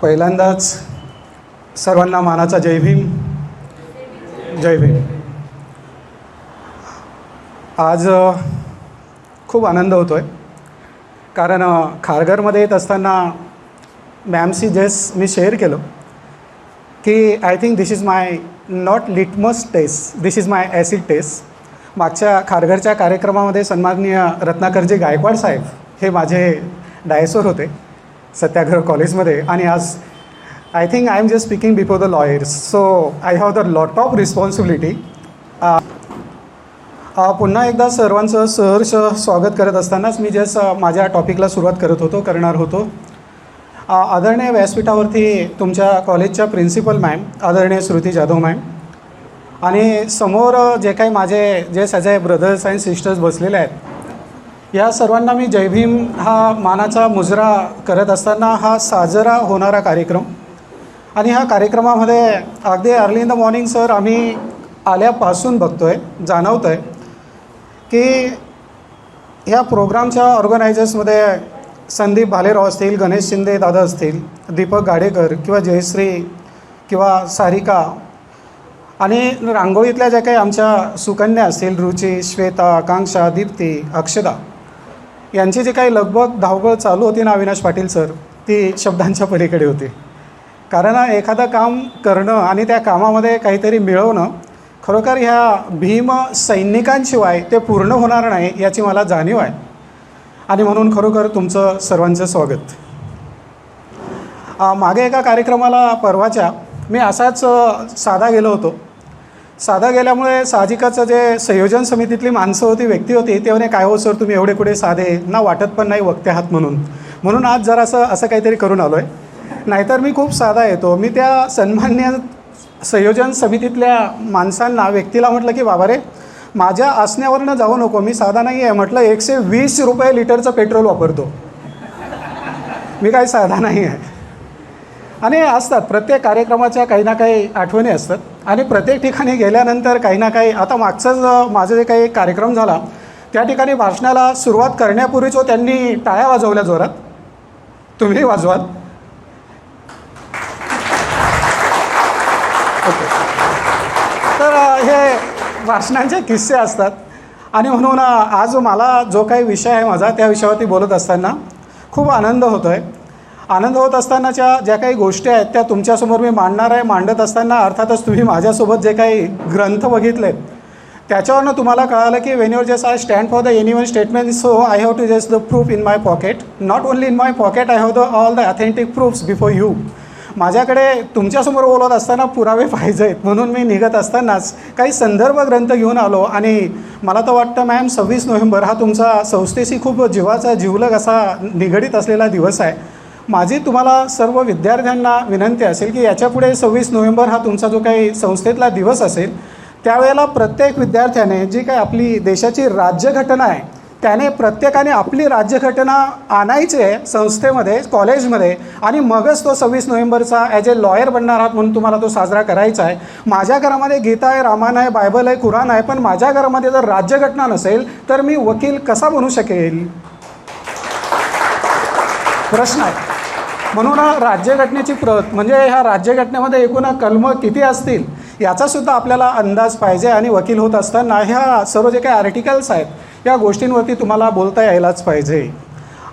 पहिल्यांदाच सर्वांना मानाचा जय भीम. जय भीम. आज खूप आनंद होतो आहे, कारण खारघरमध्ये येत असताना मॅमशी जेस मी शेअर केलं की I think this is my not litmus test, this is my acid test. मागच्या खारघरच्या कार्यक्रमामध्ये सन्माननीय रत्नाकरजी गायकवाड साहेब हे माझे डायसोर होते सत्याग्रह कॉलेजमध्ये, आणि आज I think I am just speaking before the lawyers, so I have the lot of responsibility. पुन्हा एकदा सर्वांचं सहर्ष स्वागत करत असतानाच मी जस्ट माझ्या टॉपिकला सुरुवात करणार होतो. आदरणीय व्यासपीठावरती तुमच्या कॉलेजच्या प्रिन्सिपल मॅम आदरणीय श्रुती जाधव मॅम, आणि समोर जे काही माझे जे सगळे ब्रदर्स अँड सिस्टर्स बसलेले आहेत, या सर्वांना मी जय भीम हा मानाचा मुजरा करत असताना हा साजरा होणारा कार्यक्रम, आणि ह्या कार्यक्रमामध्ये अगदी early in the morning sir आम्ही आल्यापासून बघतो आहे, जाणवतं आहे की ह्या प्रोग्रामच्या ऑर्गनायझर्समध्ये संदीप भालेराव असतील, गणेश शिंदे दादा असतील, दीपक गाडेकर किंवा जयश्री किंवा सारिका, आणि रांगोळीतल्या ज्या काही आमच्या सुकन्या असतील, रुची, श्वेता, आकांक्षा, दीप्ती, अक्षदा, यांची जी काही लगबग धावपळ चालू होती ना अविनाश पाटील सर, ती शब्दांच्या पलीकडे होती. कारण एखादं काम करणं आणि त्या कामामध्ये काहीतरी मिळवणं खरोखर ह्या भीम सैनिकांशिवाय ते पूर्ण होणार नाही याची मला जाणीव आहे, आणि म्हणून खरोखर तुमचं सर्वांचं स्वागत. मागे एका कार्यक्रमाला परवाच्या मी असाच साधा गेलो होतो. साधा गेल्यामुळे साहजिकच जे संयोजन समितीतली माणसं होती, व्यक्ती होती, ते म्हणे काय हो सर तुम्ही एवढे कुठे साधे ना, वाटत पण नाही वक्ते आहात म्हणून आज जरासं असं काहीतरी करून आलो आहे. नाहीतर मी खूप साधा येतो. मी त्या सन्मान्य संयोजन समितीतल्या माणसांना, व्यक्तीला म्हटलं की बाबा रे माझ्या आसण्यावरनं जाऊ नको, मी साधा नाही आहे म्हटलं, 120 रुपये लिटरचं पेट्रोल वापरतो, मी काही साधा नाही आहे. आणि असतात प्रत्येक कार्यक्रमाच्या काही ना काही आठवणी असतात, आणि प्रत्येक ठिकाणी गेल्यानंतर काही ना काही. आता मागचाच माझं जे काही कार्यक्रम झाला त्या ठिकाणी भाषणाला सुरुवात करण्यापूर्वीच त्यांनी टाळ्या वाजवल्या जोरात, तुम्ही वाजवाल. ओके, तर हे भाषणांचे किस्से असतात, आणि म्हणून आज मला जो काही विषय आहे माझा त्या विषयावरती बोलत असताना खूप आनंद होतो आहे. आनंद होत असतानाच्या ज्या काही गोष्टी आहेत त्या तुमच्यासमोर मी मांडणार आहे. मांडत असताना अर्थातच तुम्ही माझ्यासोबत जे काही ग्रंथ बघितलेत त्याच्यावरनं तुम्हाला कळालं की when your just I stand for the any one statement, so I have to just the proof in my pocket. Not only in my pocket, I have the all the authentic proofs before you. माझ्याकडे तुमच्यासमोर बोलत असताना पुरावे पाहिजे आहेत, म्हणून मी निघत असतानाच काही संदर्भ ग्रंथ घेऊन आलो. आणि मला तर वाटतं मॅम 26 नोव्हेंबर हा तुमचा संस्थेशी खूप जीवाचा जिवलग असा निगडीत असलेला दिवस आहे. माझी तुम्हाला सर्व विद्यार्थ्यांना विनंती असेल की याच्यापुढे 26 नोव्हेंबर हा तुमचा जो काही संस्थेतला दिवस असेल त्यावेळेला प्रत्येक विद्यार्थ्याने जी काही आपली देशाची राज्यघटना आहे त्याने प्रत्येकाने आपली राज्यघटना आणायची आहे संस्थेमध्ये, कॉलेजमध्ये, आणि मगच तो 26 नोव्हेंबरचा ॲज ए लॉयर बनणार आहात म्हणून तुम्हाला तो साजरा करायचा आहे. माझ्या घरामध्ये गीता आहे, रामायण आहे, बायबल आहे, कुराण आहे, पण माझ्या घरामध्ये जर राज्यघटना नसेल तर मी वकील कसा बनू शकेल, प्रश्न आहे. म्हणून राज्यघटनेची प्रत म्हणजे ह्या राज्यघटनेमध्ये एकूण कलमं किती असतील याचासुद्धा आपल्याला अंदाज पाहिजे, आणि वकील होत असताना ह्या सर्व जे काही आर्टिकल्स आहेत या गोष्टींवरती तुम्हाला बोलता यायलाच पाहिजे.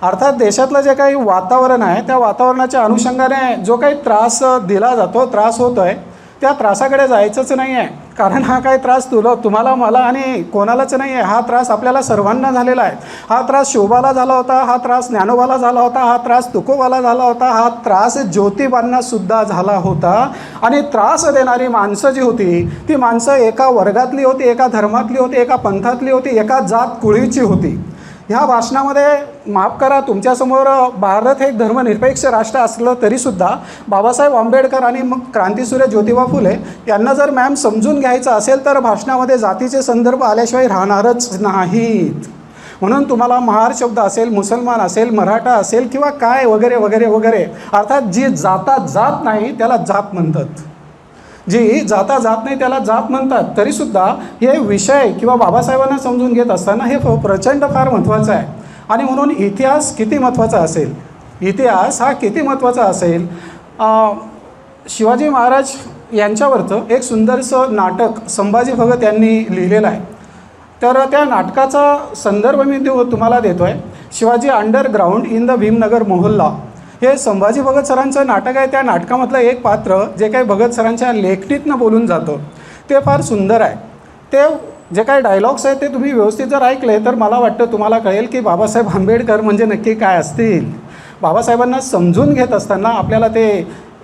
अर्थात देशातलं जे काही वातावरण आहे त्या वातावरणाच्या अनुषंगाने जो काही त्रास दिला जातो, त्रास होतो आहे, त्या त्रासाकडे जायचंच नाही आहे. कारण हा काही त्रास तुम्हाला, मला आणि कोणालाच नाही आहे. हा त्रास आपल्याला सर्वांना झालेला आहे. हा त्रास शोभाला झाला होता, हा त्रास ज्ञानोबाला झाला होता, हा त्रास तुकोबाला झाला होता, हा त्रास ज्योतिबांनासुद्धा झाला होता. आणि त्रास देणारी माणसं जी होती ती माणसं एका वर्गातली होती, एका धर्मातली होती, एका पंथातली होती, एका जात कुळीची होती. ह्या भाषणामध्ये माफ करा, तुमच्यासमोर भारत हे एक धर्मनिरपेक्ष राष्ट्र असलं तरीसुद्धा बाबासाहेब आंबेडकर आणि मग क्रांतीसूर्य ज्योतिबा फुले यांना जर मॅम समजून घ्यायचं असेल तर भाषणामध्ये जातीचे संदर्भ आल्याशिवाय राहणारच नाहीत. म्हणून तुम्हाला महार शब्द असेल, मुसलमान असेल, मराठा असेल किंवा काय वगैरे वगैरे वगैरे, अर्थात जी जात नाही त्याला जात म्हणतात, जी जाता जात नाही त्याला जात म्हणतात. तरीसुद्धा हे विषय किंवा बाबासाहेबांना समजून घेत असताना हे प्रचंड फार महत्त्वाचं आहे. आणि म्हणून इतिहास किती महत्त्वाचा असेल, इतिहास हा किती महत्त्वाचा असेल, शिवाजी महाराज यांच्यावरचं एक सुंदरसं नाटक संभाजी भगत यांनी लिहिलेलं आहे. तर त्या नाटकाचा संदर्भ मी तुम्हाला देतो आहे. Shivaji underground in the Bhimnagar मोहल्ला हे संभाजी भगत सरांचं नाटक आहे. त्या नाटकामधलं एक पात्र जे काही भगत सरांच्या लेखणीतनं बोलून जातं ते फार सुंदर आहे. ते जे काही डायलॉग्स आहेत ते तुम्ही व्यवस्थित जर ऐकले तर मला वाटतं तुम्हाला कळेल की बाबासाहेब आंबेडकर म्हणजे नक्की काय असतील. बाबासाहेबांना समजून घेत असताना आपल्याला ते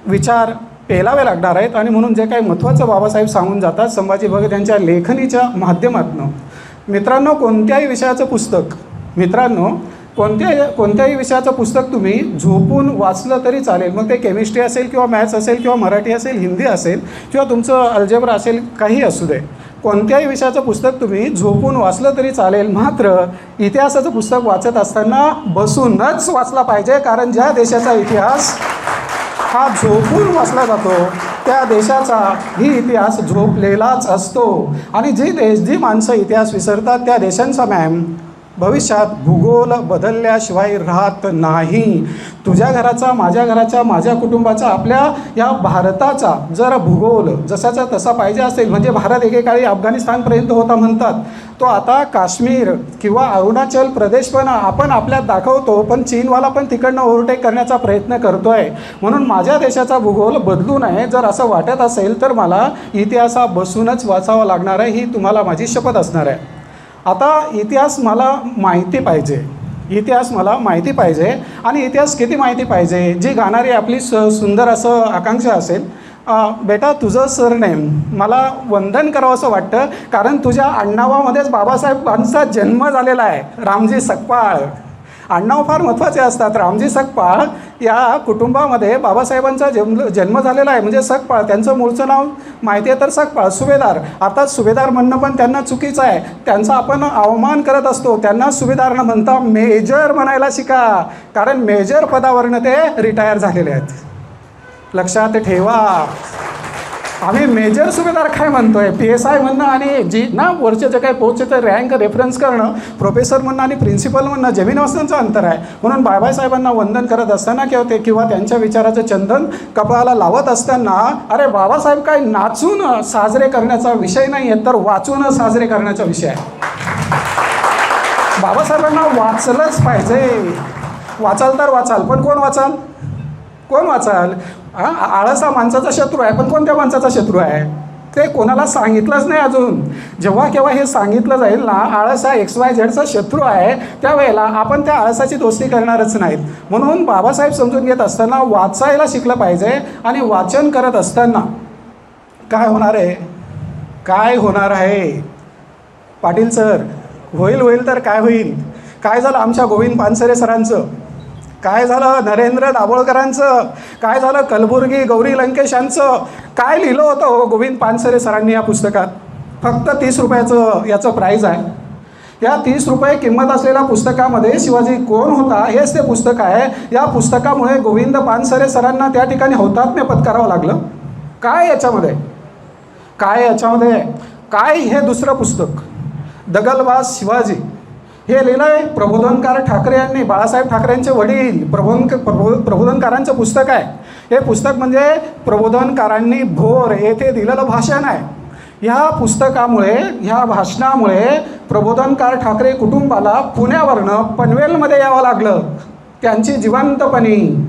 विचार पेलावे लागणार आहेत आणि म्हणून जे काही महत्त्वाचं बाबासाहेब सांगून जातात संभाजी भगत यांच्या लेखणीच्या माध्यमातून. मित्रांनो, कोणत्याही विषयाचं पुस्तक कोणत्याही विषयाचं पुस्तक तुम्ही झोपून वाचलं तरी चालेल. मग ते केमिस्ट्री असेल किंवा मॅथ्स असेल किंवा मराठी असेल, हिंदी असेल किंवा तुमचं अल्जेब्रा असेल, काही असू दे. कोणत्याही विषयाचं पुस्तक तुम्ही झोपून वाचलं तरी चालेल. मात्र इतिहासाचं पुस्तक वाचत असताना बसूनच वाचला पाहिजे. कारण ज्या देशाचा इतिहास हा झोपून वाचला जातो त्या देशाचा ही इतिहास झोपलेलाच असतो. आणि जी माणसं इतिहास विसरतात त्या देशांचा भविष्यात भूगोल बदलल्याशिवाय राहत नाही. तुझ्या घराचा, माझ्या घराचा, माझ्या कुटुंबाचा, आपल्या या भारताचा जर भूगोल जसाचा तसा पाहिजे असेल, म्हणजे भारत एकेकाळी अफगाणिस्तानपर्यंत होता म्हणतात, तो आता काश्मीर किंवा अरुणाचल प्रदेश पण आपण आपल्यात दाखवतो, पण चीनवाला पण तिकडनं ओव्हरटेक करण्याचा प्रयत्न करतो आहे. म्हणून माझ्या देशाचा भूगोल बदलू नये जर असं वाटत असेल तर मला इतिहासा बसूनच वाचावा लागणार आहे. ही तुम्हाला माझी शपथ असणार आहे. आता इतिहास मला माहिती पाहिजे आणि इतिहास किती माहिती पाहिजे. जी गाणारी आपली सुंदर असं आकांक्षा असेल, बेटा तुझं सरनेम मला वंदन करावं असं वाटतं, कारण तुझ्या आडनावामध्येच बाबासाहेबांचा जन्म झालेला आहे. रामजी सकपाळ आडनाव फार महत्त्वाचे असतात. रामजी सकपाळ या कुटुंबामध्ये बाबासाहेबांचा जन्म झालेला आहे. म्हणजे सकपाळ त्यांचं मूळचं नाव माहिती आहे तर सकपाळ सुभेदार. अर्थात सुभेदार म्हणणं पण त्यांना चुकीचं आहे. त्यांचा आपण अवमान करत असतो. त्यांना सुभेदार न म्हणता मेजर म्हणायला शिका, कारण मेजर पदावरनं ते रिटायर झालेले आहेत. लक्षात ठेवा. आम्ही मेजर सुभेदार काय म्हणतोय, PSI म्हणणं आणि जी ना वरचे जे काही पोस्टचे तर रँक रेफरन्स करणं, प्रोफेसर म्हणणं आणि प्रिन्सिपल म्हणणं जमीन आसमानाचं अंतर आहे. म्हणून बाबासाहेबांना वंदन करत असताना किंवा त्यांच्या विचाराचं चंदन कपाळाला लावत असताना, अरे बाबासाहेब काय नाचून साजरे करण्याचा विषय नाही आहे, तर वाचून साजरे करण्याचा विषय आहे. बाबासाहेबांना वाचलंच पाहिजे. वाचाल तर वाचाल, पण कोण वाचाल? आळस हा माणसाचा शत्रू आहे, पण कोणत्या माणसाचा शत्रू आहे ते कोणाला सांगितलंच नाही अजून. जेव्हा केव्हा हे सांगितलं जाईल ना, आळस हा XYZचा शत्रू आहे, त्यावेळेला आपण त्या आळसाची दोस्ती करणारच नाहीत. म्हणून बाबासाहेब समजून घेत असताना वाचायला शिकलं पाहिजे. आणि वाचन करत असताना काय होणार आहे पाटील सर, होईल तर काय होईल. काय झालं आमच्या गोविंद पानसरे सरांचं, काय झालं नरेंद्र दाभोळकरांचं, काय झालं कलबुर्गी गौरी लंकेश यांचं. काय लिहिलं होतं हो गोविंद पानसरे सरांनी या पुस्तकात. फक्त 30 रुपयाचं याचं प्राईज आहे. या 30 रुपये किंमत असलेल्या पुस्तकामध्ये शिवाजी कोण होता हेच ते पुस्तक आहे. या पुस्तकामुळे गोविंद पानसरे सरांना त्या ठिकाणी हौतात्म्य पत्करावं लागलं. काय याच्यामध्ये काय हे दुसरं पुस्तक दगलबाज शिवाजी हे लिहिलं आहे प्रबोधनकार ठाकरे यांनी. बाळासाहेब ठाकरेंचे वडील प्रबोधनकारांचं पुस्तक आहे. हे पुस्तक म्हणजे प्रबोधनकारांनी भोर येथे दिलेलं भाषण आहे. ह्या पुस्तकामुळे, ह्या भाषणामुळे प्रबोधनकार ठाकरे कुटुंबाला पुण्यावरनं पनवेलमध्ये यावं लागलं. त्यांची जिवंतपणी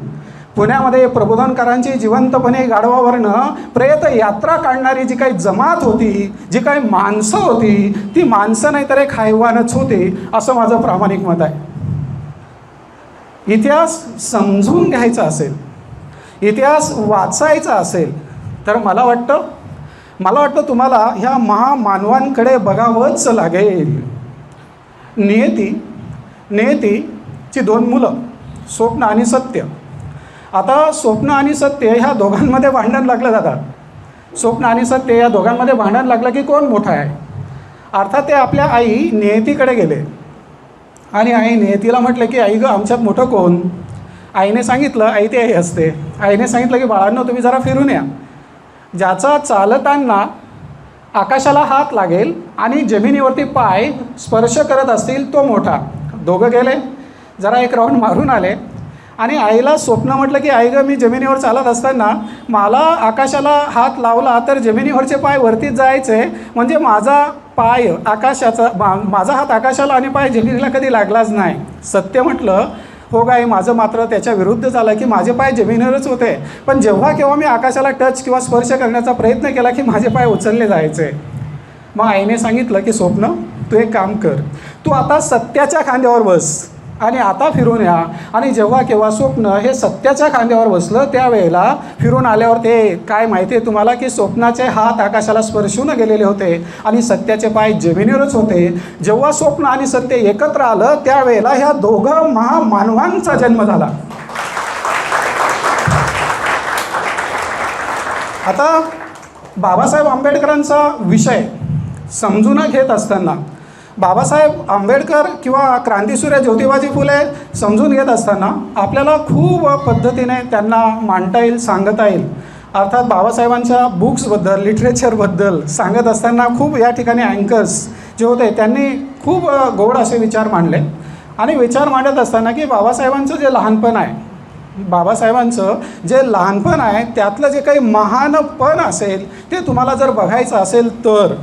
पुण्यामध्ये प्रबोधनकारांची जिवंतपणे गाढवावरनं प्रेत यात्रा काढणारी जी काही जमात होती, जी काही माणसं होती, ती माणसं नाही तर एक हैवानच होती, असं माझं प्रामाणिक मत आहे. इतिहास समजून घ्यायचा असेल, इतिहास वाचायचा असेल तर मला वाटतं तुम्हाला ह्या महामानवांकडे बघावंच लागेल. नियतीची 2 मुलं, स्वप्न आणि सत्य. आता स्वप्न आणि सत्य ह्या दोघांमध्ये भांडण लागलं जातात. स्वप्न आणि सत्य या दोघांमध्ये भांडण लागलं की कोण मोठा आहे. अर्थात ते आपल्या आई नियतीकडे गेले आणि आई नियतीला म्हटलं की आई गं आमच्यात मोठं कोण. आईने सांगितलं, आई ती आई असते, आईने सांगितलं की बाळांनो तुम्ही जरा फिरून या. ज्याचा चालताना आकाशाला हात लागेल आणि जमिनीवरती पाय स्पर्श करत असतील तो मोठा. दोघं गेले, जरा एक राऊंड मारून आले आणि आईला स्वप्न म्हटलं की आई गं, मी जमिनीवर चालत असताना मला आकाशाला हात लावला तर जमिनीवरचे पाय वरतीच जायचे, म्हणजे माझा पाय आकाशाचा माझा हात आकाशाला आणि पाय जमिनीला कधी लागलाच नाही. सत्य म्हटलं हो गाई, माझं मात्र त्याच्या विरुद्ध झालं की माझे पाय जमिनीवरच होते, पण जेव्हा केव्हा मी आकाशाला टच किंवा स्पर्श करण्याचा प्रयत्न केला की माझे पाय उचलले जायचे. मग आईने सांगितलं की स्वप्न, तू एक काम कर, तू आता सत्याच्या खांद्यावर बस आणि आता फिरून या. आणि जेव्हा केव्हा स्वप्न हे सत्याच्या खांद्यावर बसलं त्यावेळेला फिरून आल्यावर ते काय माहिती आहे तुम्हाला की स्वप्नाचे हात आकाशाला स्पर्शून गेलेले होते आणि सत्याचे पाय जमिनीवरच होते. जेव्हा स्वप्न आणि सत्य एकत्र आलं त्यावेळेला ह्या दोघं महामानवांचा जन्म झाला. आता बाबासाहेब आंबेडकरांचा विषय समजून घेत असताना, बाबासाहेब आंबेडकर किंवा क्रांतीसूर्य ज्योतिबाजी फुले समजून घेत असताना आपल्याला खूप पद्धतीने त्यांना मांडता येईल, सांगता येईल. अर्थात बाबासाहेबांच्या बुक्सबद्दल, लिटरेचरबद्दल सांगत असताना खूप या ठिकाणी अँकर्स जे होते त्यांनी खूप गोड असे विचार मांडले. आणि विचार मांडत असताना की बाबासाहेबांचं जे लहानपण आहे, बाबासाहेबांचं जे लहानपण आहे त्यातलं जे काही महानपण असेल ते तुम्हाला जर बघायचं असेल तर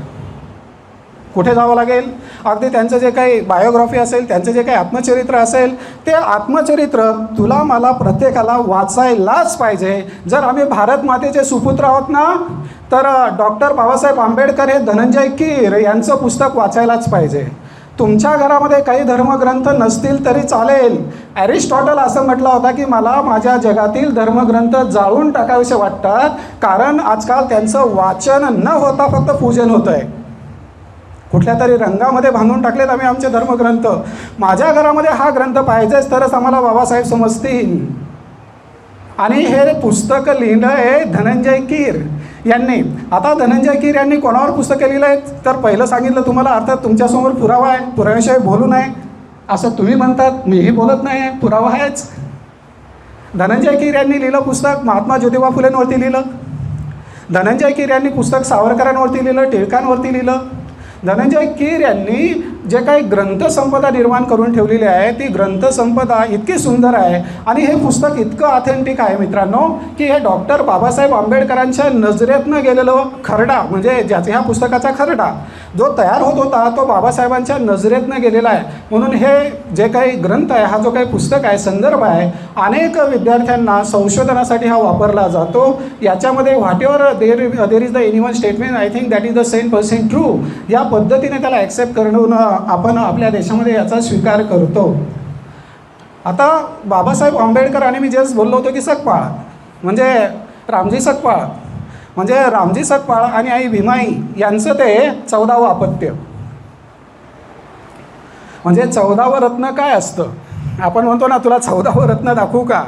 कुठे जावं लागेल? अगदी त्यांचं जे काही बायोग्राफी असेल, त्यांचं जे काही आत्मचरित्र असेल, ते आत्मचरित्र तुला मला प्रत्येकाला वाचायलाच पाहिजे. जर आम्ही भारत मातेचे सुपुत्र आहोत ना, तर डॉक्टर बाबासाहेब आंबेडकर हे धनंजय कीर यांचं पुस्तक वाचायलाच पाहिजे. तुमच्या घरामध्ये काही धर्मग्रंथ नसतील तरी चालेल. ॲरिस्टॉटल असं म्हटलं होता की मला माझ्या जगातील धर्मग्रंथ जाळून टाकावेसे वाटतात, कारण आजकाल त्यांचं वाचन न होता फक्त पूजन होतं आहे. कुठल्या तरी रंगामध्ये बांधून टाकलेत आम्ही आमचे धर्मग्रंथ. माझ्या घरामध्ये हा ग्रंथ पाहिजेच तरच आम्हाला बाबासाहेब समजतील. आणि हे पुस्तक लिहिलं आहे धनंजय कीर यांनी. आता धनंजय कीर यांनी कोणावर पुस्तकं लिहिलं आहेत तर पहिलं सांगितलं तुम्हाला, अर्थात तुमच्यासमोर पुरावा आहे, पुराव्याशिवाय बोलू नये असं तुम्ही म्हणतात, मीही बोलत नाही आहे, पुरावा आहेच. धनंजय कीर यांनी लिहिलं पुस्तक महात्मा ज्योतिबा फुलेंवरती लिहिलं. धनंजय कीर यांनी पुस्तक सावरकरांवरती लिहिलं, टिळकांवरती लिहिलं. धनंजय कीर यांनी जे काही ग्रंथसंपदा निर्माण करून ठेवलेली आहे ती ग्रंथसंपदा इतकी सुंदर आहे आणि हे पुस्तक इतकं ऑथेंटिक आहे मित्रांनो की हे डॉक्टर बाबासाहेब आंबेडकरांच्या नजरेतनं गेलेलं खरडा, म्हणजे ज्याचा ह्या पुस्तकाचा खरडा जो तयार होत होता तो बाबासाहेबांच्या नजरेतनं गेलेला आहे. म्हणून हे जे काही ग्रंथ आहे, हा जो काही पुस्तक आहे, संदर्भ आहे, अनेक विद्यार्थ्यांना संशोधनासाठी हा वापरला जातो. याच्यामध्ये what ever there is the anyone statement, I think that is the 100% true, या पद्धतीने त्याला ॲक्सेप्ट करून आपण आपल्या देशामध्ये याचा स्वीकार करतो. आता बाबासाहेब आंबेडकर आणि मी जस्ट बोललो होतो की सकपाळ म्हणजे रामजी सकपाळ, म्हणजे रामजी सकपाळ आणि आई भीमाई यांचं ते 14वं अपत्य. म्हणजे 14वं रत्न काय असतं? आपण म्हणतो ना तुला 14वं रत्न दाखवू का?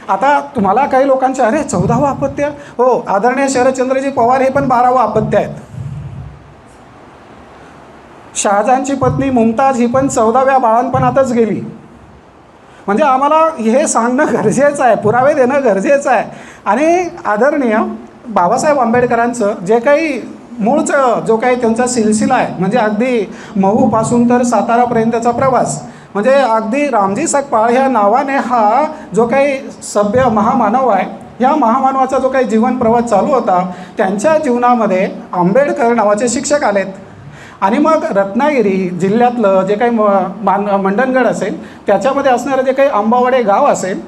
आता तुम्हाला काही लोकांचे अरे 14वं अपत्य, हो आदरणीय शरदचंद्रजी पवार हे पण 12वं अपत्य आहेत. शहाजहानची पत्नी मुमताज ही पण 14व्या बाळंतपणातच गेली. म्हणजे आम्हाला हे सांगणं गरजेचं आहे, पुरावे देणं गरजेचं आहे. आणि आदरणीय बाबासाहेब आंबेडकरांचं जे काही मूळचं जो काही त्यांचा सिलसिला आहे, म्हणजे अगदी महूपासून तर सातारापर्यंतचा प्रवास, म्हणजे अगदी रामजी सकपाळ ह्या नावाने हा जो काही सभ्य महामानव आहे, ह्या महामानवाचा जो काही जीवन प्रवास चालू होता, त्यांच्या जीवनामध्ये आंबेडकर नावाचे शिक्षक आलेत. आणि मग रत्नागिरी जिल्ह्यातलं जे काही मंडणगड असेल त्याच्यामध्ये असणारं जे काही आंबावडे गाव असेल,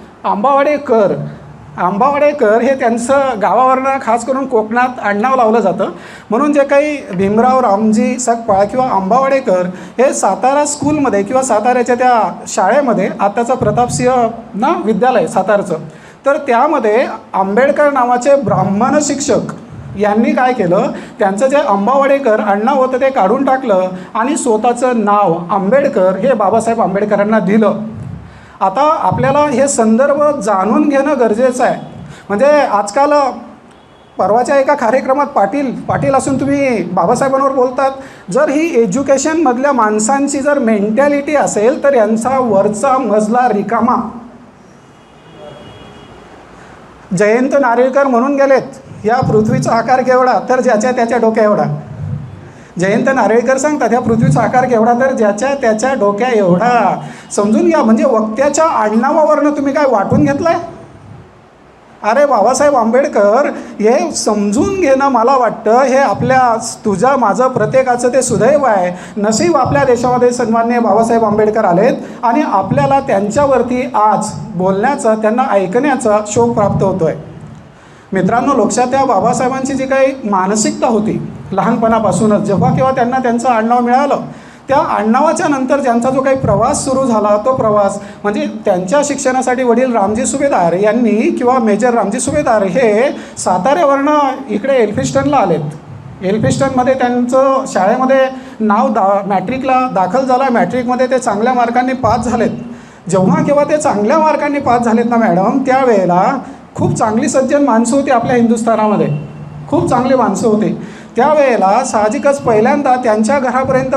आंबावडेकर हे त्यांचं गावावरनं खास करून कोकणात आडनाव लावलं जातं. म्हणून जे काही भीमराव रामजी सकपाळ किंवा आंबावडेकर हे सातारा स्कूलमध्ये किंवा साताऱ्याच्या त्या शाळेमध्ये, आताचं प्रतापसिंह ना विद्यालय सातारचं, तर त्यामध्ये आंबेडकर नावाचे ब्राह्मण शिक्षक यांनी काय केलं, त्यांचं जे आंबावडेकर आडनाव होतं ते काढून टाकलं आणि स्वतःचं नाव आंबेडकर हे बाबासाहेब आंबेडकरांना दिलं. आता आपल्याला हे संदर्भ जाणून घेणं गरजेचं आहे. म्हणजे आजकाल परवाच्या एका कार्यक्रमात पाटील असून तुम्ही बाबासाहेबांवर बोलतात. जर ही एज्युकेशनमधल्या माणसांची जर मेंटॅलिटी असेल तर यांचा वरचा मजला रिकामा. जयंत नारळीकर म्हणून गेलेत, या पृथ्वीचा आकार केवढा तर ज्याच्या त्याच्या डोक्या एवढा. जयंत नारळीकर सांगतात ह्या पृथ्वीचा आकार केवढा, तर ज्याच्या त्याच्या डोक्या एवढा. समजून घ्या, म्हणजे वक्त्याच्या आडनावावरनं तुम्ही काय वाटून घेतलंय? अरे बाबासाहेब आंबेडकर हे समजून घेणं, मला वाटतं हे आपल्या तुझं माझं प्रत्येकाचं ते सुदैव आहे. नशीब आपल्या देशामध्ये सन्माननीय बाबासाहेब आंबेडकर आलेत आणि आपल्याला त्यांच्यावरती आज बोलण्याचा, त्यांना ऐकण्याचा शोक प्राप्त होतो आहे. मित्रांनो, लक्षात त्या बाबासाहेबांची जी काही मानसिकता होती लहानपणापासूनच, जेव्हा केव्हा त्यांना त्यांचं आडनाव मिळालं, त्या आडनावाच्या नंतर ज्यांचा जो काही प्रवास सुरू झाला, तो प्रवास म्हणजे त्यांच्या शिक्षणासाठी वडील रामजी सुभेदार यांनी किंवा मेजर रामजी सुभेदार हे साताऱ्यावरनं इकडे एल्फिस्टनला आलेत. एल्फिस्टनमध्ये त्यांचं शाळेमध्ये नाव मॅट्रिकला दाखल झाला. मॅट्रिकमध्ये ते चांगल्या मार्कांनी पास झालेत. जेव्हा केव्हा ते चांगल्या मार्कांनी पास झालेत ना मॅडम, त्यावेळेला खूप चांगली सज्जन माणसं होती आपल्या हिंदुस्थानामध्ये, खूप चांगली माणसं होती. त्यावेळेला साहजिकच पहिल्यांदा त्यांच्या घरापर्यंत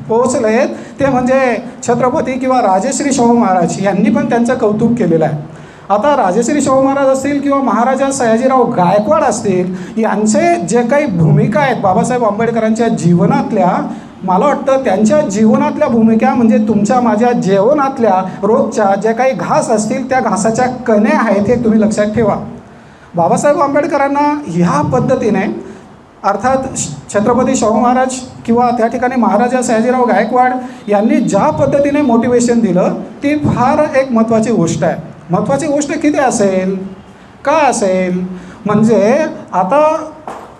पोहोचलेत ते म्हणजे छत्रपती किंवा राजश्री शाहू महाराज यांनी पण त्यांचं कौतुक केलेलं आहे. आता राजश्री शाहू महाराज असतील किंवा महाराजा सयाजीराव गायकवाड असतील, यांचे जे काही भूमिका आहेत बाबासाहेब आंबेडकरांच्या जीवनातल्या, मला वाटतं त्यांच्या जीवनातल्या भूमिका म्हणजे तुमच्या माझ्या जेवणातल्या रोजच्या जे काही घास असतील त्या घासाच्या कण्या आहेत हे तुम्ही लक्षात ठेवा. बाबासाहेब आंबेडकरांना ह्या पद्धतीने, अर्थात छत्रपती शाहू महाराज किंवा त्या ठिकाणी महाराजा सयाजीराव गायकवाड यांनी ज्या पद्धतीने मोटिवेशन दिलं, ती फार एक महत्त्वाची गोष्ट आहे. महत्त्वाची गोष्ट किती असेल, काय असेल, म्हणजे आता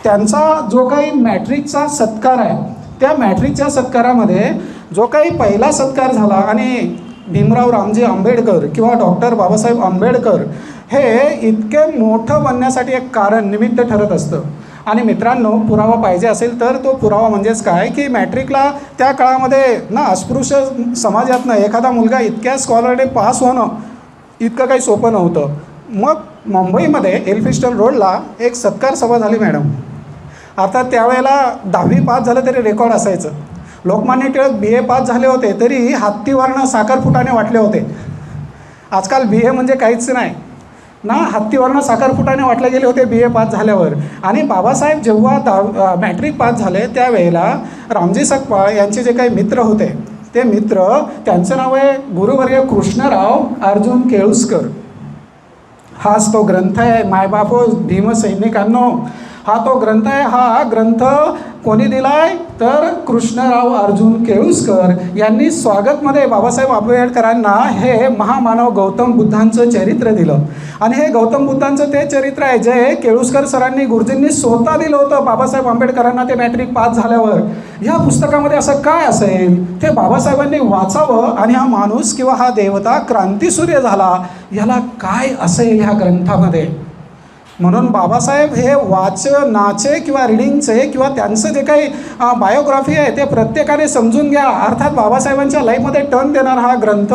त्यांचा जो काही मॅट्रिकचा सत्कार आहे, त्या मॅट्रिकच्या सत्कारामध्ये जो काही पहिला सत्कार झाला आणि भीमराव रामजी आंबेडकर किंवा डॉक्टर बाबासाहेब आंबेडकर हे इतके मोठं बनण्यासाठी एक कारण, निमित्त ठरत असतं. आणि मित्रांनो, पुरावा पाहिजे असेल तर तो पुरावा म्हणजेच काय की मॅट्रिकला त्या काळामध्ये ना अस्पृश्य समाजातनं एखादा मुलगा इतक्या स्कॉलरने पास होणं इतकं काही सोपं नव्हतं. मग मुंबईमध्ये एल्फिस्टन रोडला एक सत्कार सभा झाली मॅडम. आता त्यावेळेला 10वी पास झालं तरी रेकॉर्ड असायचं. लोकमान्य टिळक BA पास झाले होते तरी हत्तीवरनं साखरपुटाने वाटले होते. आजकाल BA म्हणजे काहीच नाही ना, हत्तीवरनं साखरपुटाने वाटले गेले होते BA पास झाल्यावर. आणि बाबासाहेब जेव्हा मॅट्रिक पास झाले त्यावेळेला रामजी सकपाळ यांचे जे काही मित्र होते, ते मित्र, त्यांचं नाव आहे गुरुवर्य कृष्णराव अर्जुन केळुस्कर. हाच तो ग्रंथ आहे मायबापो भीमसैनिकांनो, हा तो ग्रंथ आहे. हा ग्रंथ कोणी दिलाय तर कृष्णराव अर्जुन केळुस्कर यांनी स्वागतमध्ये बाबासाहेब आंबेडकरांना हे महामानव गौतम बुद्धांचं चरित्र दिलं. आणि हे गौतम बुद्धांचं ते चरित्र आहे जे केळुस्कर सरांनी, गुरुजींनी स्वतः दिलं होतं बाबासाहेब आंबेडकरांना ते मॅट्रिक पास झाल्यावर. ह्या पुस्तकामध्ये असं काय असेल ते बाबासाहेबांनी वाचावं आणि हा माणूस किंवा हा देवता क्रांतिसूर्य झाला, याला काय असेल ह्या ग्रंथामध्ये. म्हणून बाबासाहेब हे वाचनाचे किंवा रिडिंगचे किंवा त्यांचं जे काही बायोग्राफी आहे ते प्रत्येकाने समजून घ्या. अर्थात बाबासाहेबांच्या लाईफमध्ये टर्न देणारा हा ग्रंथ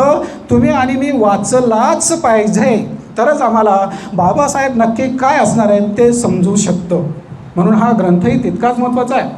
तुम्ही आणि मी वाचलाच पाहिजे, तरच आम्हाला बाबासाहेब नक्की काय असणार आहेत ते समजू शकतो. म्हणून हा ग्रंथही तितकाच महत्त्वाचा आहे.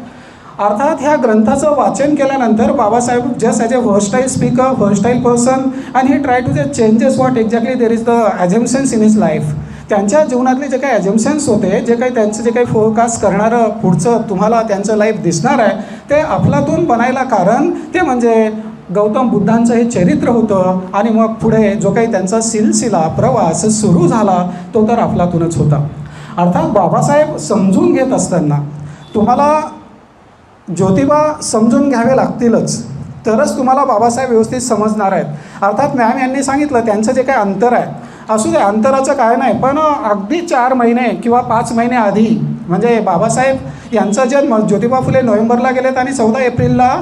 अर्थात ह्या ग्रंथाचं वाचन केल्यानंतर Babasaheb just as a versatile speaker, versatile person, and he try to जे changes what exactly there is the assumptions in his life. त्यांच्या जीवनातले जे काही ॲझम्पन्स होते, जे काही त्यांचं जे काही फोरकास्ट करणारं पुढचं तुम्हाला त्यांचं लाईफ दिसणार आहे, ते अफलातून बनायला कारण ते म्हणजे गौतम बुद्धांचं हे चरित्र होतं. आणि मग पुढे जो काही त्यांचा सिलसिला प्रवास सुरू झाला तो तर अफलातूनच होता. अर्थात बाबासाहेब समजून घेत असताना तुम्हाला ज्योतिबा समजून घ्यावे लागतीलच, तरच तुम्हाला बाबासाहेब व्यवस्थित समजणार आहेत. अर्थात मॅम यांनी सांगितलं त्यांचं जे काही अंतर आहे, असू दे, अंतराचं काय नाही, पण अगदी 4 महिने किंवा 5 महिने आधी म्हणजे बाबासाहेब यांचा जन्म, ज्योतिबा फुले नोव्हेंबरला गेलेत आणि 14 एप्रिलला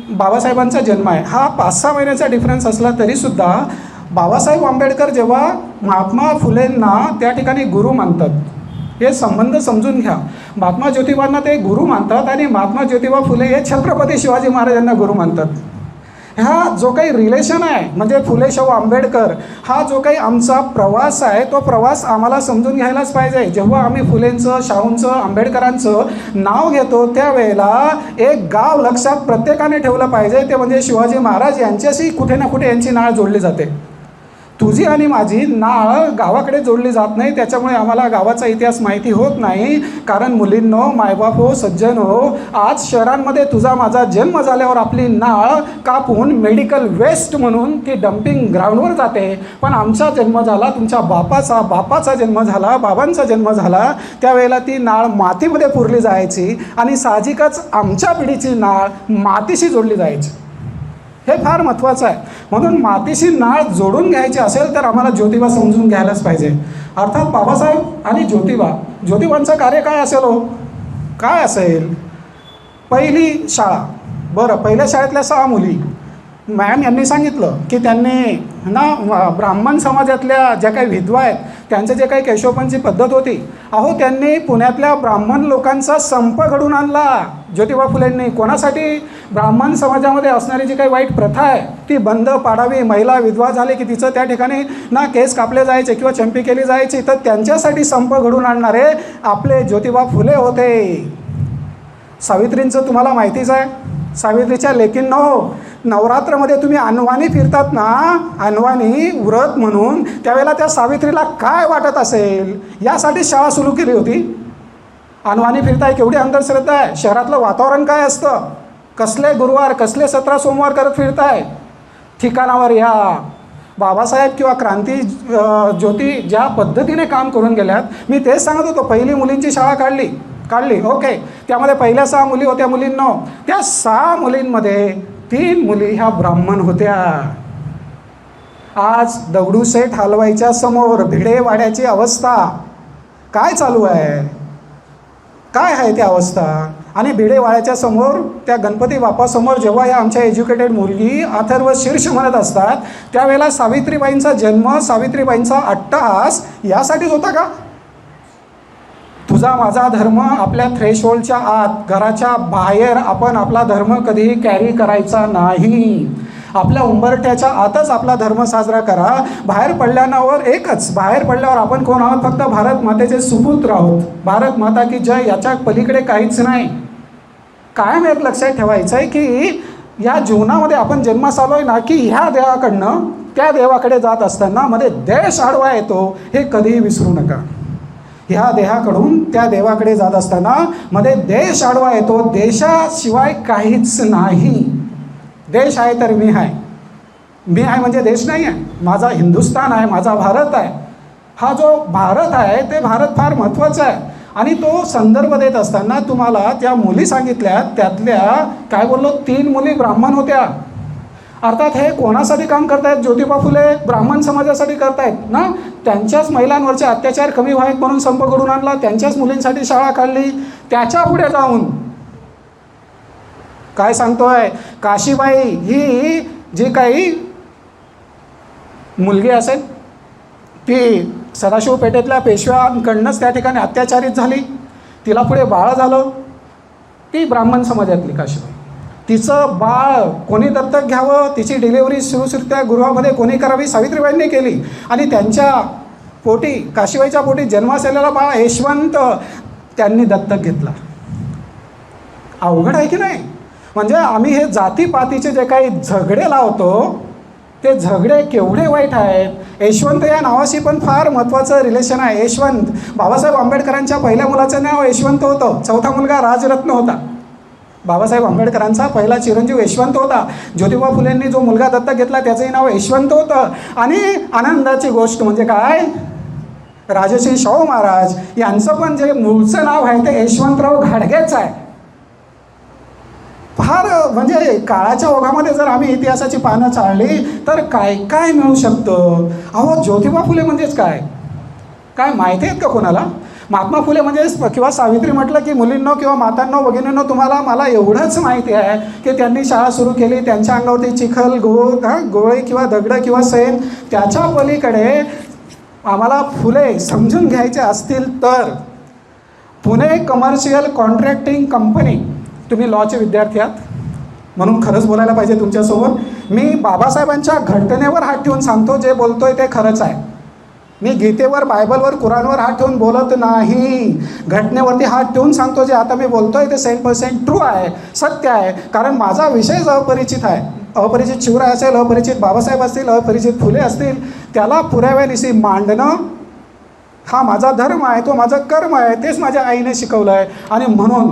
बाबासाहेबांचा जन्म आहे. हा 5-6 महिन्याचा डिफरन्स असला तरीसुद्धा बाबासाहेब आंबेडकर जेव्हा महात्मा फुलेंना त्या ठिकाणी गुरु मानतात, हे संबंध समजून घ्या. महात्मा ज्योतिबांना ते गुरु मानतात आणि महात्मा ज्योतिबा फुले हे छत्रपती शिवाजी महाराजांना गुरु मानतात. हा जो काही रिलेशन आहे म्हणजे फुले शाहू आंबेडकर, हा जो काही आमचा प्रवास आहे तो प्रवास आम्हाला समजून घ्यायलाच पाहिजे. जेव्हा आम्ही फुलेंचं, शाहूंचं, आंबेडकरांचं नाव घेतो त्यावेळेला एक गाव लक्षात प्रत्येकाने ठेवलं पाहिजे, ते म्हणजे शिवाजी महाराज यांच्याशी कुठे ना कुठे यांची नाळ जोडली जाते. तुझी आणि माझी नाळ गावाकडे जोडली जात नाही, त्याच्यामुळे आम्हाला गावाचा इतिहास माहिती होत नाही. कारण मुलींनो, मायबाप हो, सज्जन हो, आज शहरांमध्ये तुझा माझा जन्म झाल्यावर आपली नाळ कापून मेडिकल वेस्ट म्हणून ती डम्पिंग ग्राउंडवर जाते. पण आमचा जन्म झाला, तुमच्या बापाचा जन्म झाला, बाबांचा जन्म झाला, त्यावेळेला ती नाळ मातीमध्ये पुरली जायची आणि साहजिकच आमच्या पिढीची नाळ मातीशी जोडली जायची. हे फार महत्त्वाचं आहे. म्हणून मातीशी नाळ जोडून घ्यायची असेल तर आम्हाला ज्योतिबा समजून घ्यायलाच पाहिजे. अर्थात बाबासाहेब आणि ज्योतिबांचं कार्य काय असेल हो? काय असेल? पहिली शाळा. बरं, पहिल्या शाळेतल्या 6 मुली मॅम यांनी सांगितलं की त्यांनी ना ब्राह्मण समाजातल्या ज्या काही विधवा आहेत त्यांचं जे काही केशवपंथी पद्धत होती, अहो त्यांनी पुण्यातल्या ब्राह्मण लोकांचा संप घडून आणला ज्योतिबा फुलेंनी. कोणासाठी? ब्राह्मण समाजामध्ये असणारी जी काही वाईट प्रथा आहे ती बंद पाडावी. महिला विधवा झाली की तिचं त्या ठिकाणी ना केस कापले जायचे किंवा चंपी केली जायची, तर त्यांच्यासाठी संप घडून आणणारे आपले ज्योतिबा फुले होते. सावित्रींचं तुम्हाला माहितीच आहे. सावित्रीच्या लेकींनो, नवरात्रामध्ये तुम्ही अनवाणी फिरतात ना, अनवाणी व्रत म्हणून, त्यावेळेला त्या सावित्रीला काय वाटत असेल? यासाठी शाळा सुरू केली होती. अनवाणी फिरताय, केवढी अंधश्रद्धा आहे. शहरातलं वातावरण काय असतं? कसले गुरुवार, कसले 17 सोमवार करत फिरताय? ठिकाणावर या. बाबासाहेब किंवा क्रांती ज्योती ज्या पद्धतीने काम करून गेल्यात, मी तेच सांगत होतो. पहिली मुलींची शाळा काढली ओके. त्यामध्ये पहिल्या 6 मुली होत्या. मुलींनो, त्या 6 मुलींमध्ये 3 मुली ह्या ब्राह्मण होत्या. आज दगडूशेठ हलवाईच्या समोर भिडेवाड्याची अवस्था काय चालू आहे? काय आहे ती अवस्था? आणि भिडेवाड्याच्या समोर त्या गणपती बाप्पासमोर जेव्हा या आमच्या एज्युकेटेड मुलगी अथर्व शीर्ष म्हणत असतात, त्यावेळेला सावित्रीबाईंचा जन्म, सावित्रीबाईंचा अट्टहास यासाठीच होता का? तुझा माझा धर्म आपल्या थ्रेशोल्डच्या आत, घराच्या बाहेर आपण आपला धर्म कधीही कॅरी करायचा नाही. आपल्या उंबरठ्याच्या आतच आपला धर्म साजरा करा. बाहेर पडल्यावर एकच, बाहेर पडल्यावर आपण कोण आहोत? फक्त भारत मातेचे सुपुत्र आहोत. भारत माता की जय, याच्या पलीकडे काहीच नाही. कायम एक लक्षात ठेवायचं आहे की या जीवनामध्ये आपण जन्मास आलो आहे ना, की ह्या देवाकडनं त्या देवाकडे जात असताना मध्ये देश आडवा येतो, हे कधीही विसरू नका. ह्या देहाकडून त्या देवाकडे जात असताना मध्ये देश आडवा येतो. देशाशिवाय काहीच नाही. देश आहे तर मी आहे. मी आहे म्हणजे देश नाही आहे. माझा हिंदुस्थान आहे, माझा भारत आहे. हा जो भारत आहे ते भारत फार महत्त्वाचा आहे. आणि तो संदर्भ देत असताना तुम्हाला त्या मुली सांगितल्या, त्यातल्या काय बोललो, 3 मुली ब्राह्मण होत्या. अर्थात हे कोणासाठी काम करतायत? ज्योतिबा फुले ब्राह्मण समाजासाठी करतायत ना. त्यांच्याच महिलांवरचे अत्याचार कमी व्हावेत म्हणून संप घडून आणला, त्यांच्याच मुलींसाठी शाळा काढली. त्याच्या पुढे जाऊन काय सांगतोय, काशीबाई ही जी काही मुलगी असेल ती सदाशिव पेठेतल्या पेशव्यांकडनंच त्या ठिकाणी अत्याचारित झाली. तिला पुढे बाळ झालं. ती ब्राह्मण समाजातली काशीबाई. तिचं बाळ कोणी दत्तक घ्यावं, तिची डिलिव्हरी सुरसुरत्या गृहामध्ये कोणी करावी? सावित्रीबाईंनी केली. आणि त्यांच्या पोटी, काशीबाईच्या पोटी जन्मास आलेला बाळ यशवंत त्यांनी दत्तक घेतला. अवघड आहे की नाही? म्हणजे आम्ही हे जातीपातीचे जे काही झगडे लावतो ते झगडे केवढे वाईट आहेत. यशवंत या नावाशी पण फार महत्त्वाचं रिलेशन आहे. यशवंत, बाबासाहेब आंबेडकरांच्या पहिल्या मुलाचं नाव यशवंत होतं. 4था मुलगा राजरत्न होता. बाबासाहेब आंबेडकरांचा पहिला चिरंजीव यशवंत होता. ज्योतिबा फुलेंनी जो मुलगा दत्तक घेतला त्याचंही नाव यशवंत होतं. आणि आनंदाची गोष्ट म्हणजे काय, राजश्री शाहू महाराज यांचं पण जे मूळचं नाव आहे ते यशवंतराव घाडगेच आहे. फार म्हणजे काळाच्या ओघामध्ये जर आम्ही इतिहासाची पानं चाळली तर काय काय मिळू शकतं. अहो, ज्योतिबा फुले म्हणजेच काय काय माहिती आहेत का कोणाला? महात्मा फुले म्हणजे किंवा सावित्री म्हटलं की मुलींनो किंवा मातांनो भगिनींनो तुम्हाला मला एवढंच माहिती आहे की त्यांनी शाळा सुरू केली. त्यांच्या अंगावरती चिखल गोळे किंवा दगडं किंवा सैन, त्याच्या पलीकडे आम्हाला फुले समजून घ्यायचे असतील तर पुणे कमर्शियल कॉन्ट्रॅक्टिंग कंपनी, तुम्ही लॉचे विद्यार्थी आहात म्हणून खरंच बोलायला पाहिजे तुमच्यासोबत. मी बाबासाहेबांच्या घटनेवर हात ठेवून सांगतो, जे बोलतोय ते खरंच आहे. मी गीतेवर, बायबलवर, कुराणवर हात ठेवून बोलत नाही. घटनेवरती हात ठेवून सांगतो, जे आता मी बोलतोय ते 100% ट्रू आहे, सत्य आहे. कारण माझा विषय अपरिचित आहे. अपरिचित शिवराय असेल, अपरिचित बाबासाहेब असतील, अपरिचित फुले असतील, त्याला पुराव्यानिशी मांडणं हा माझा धर्म आहे, तो माझं कर्म आहे, तेच माझ्या आईने शिकवलं आहे. आणि म्हणून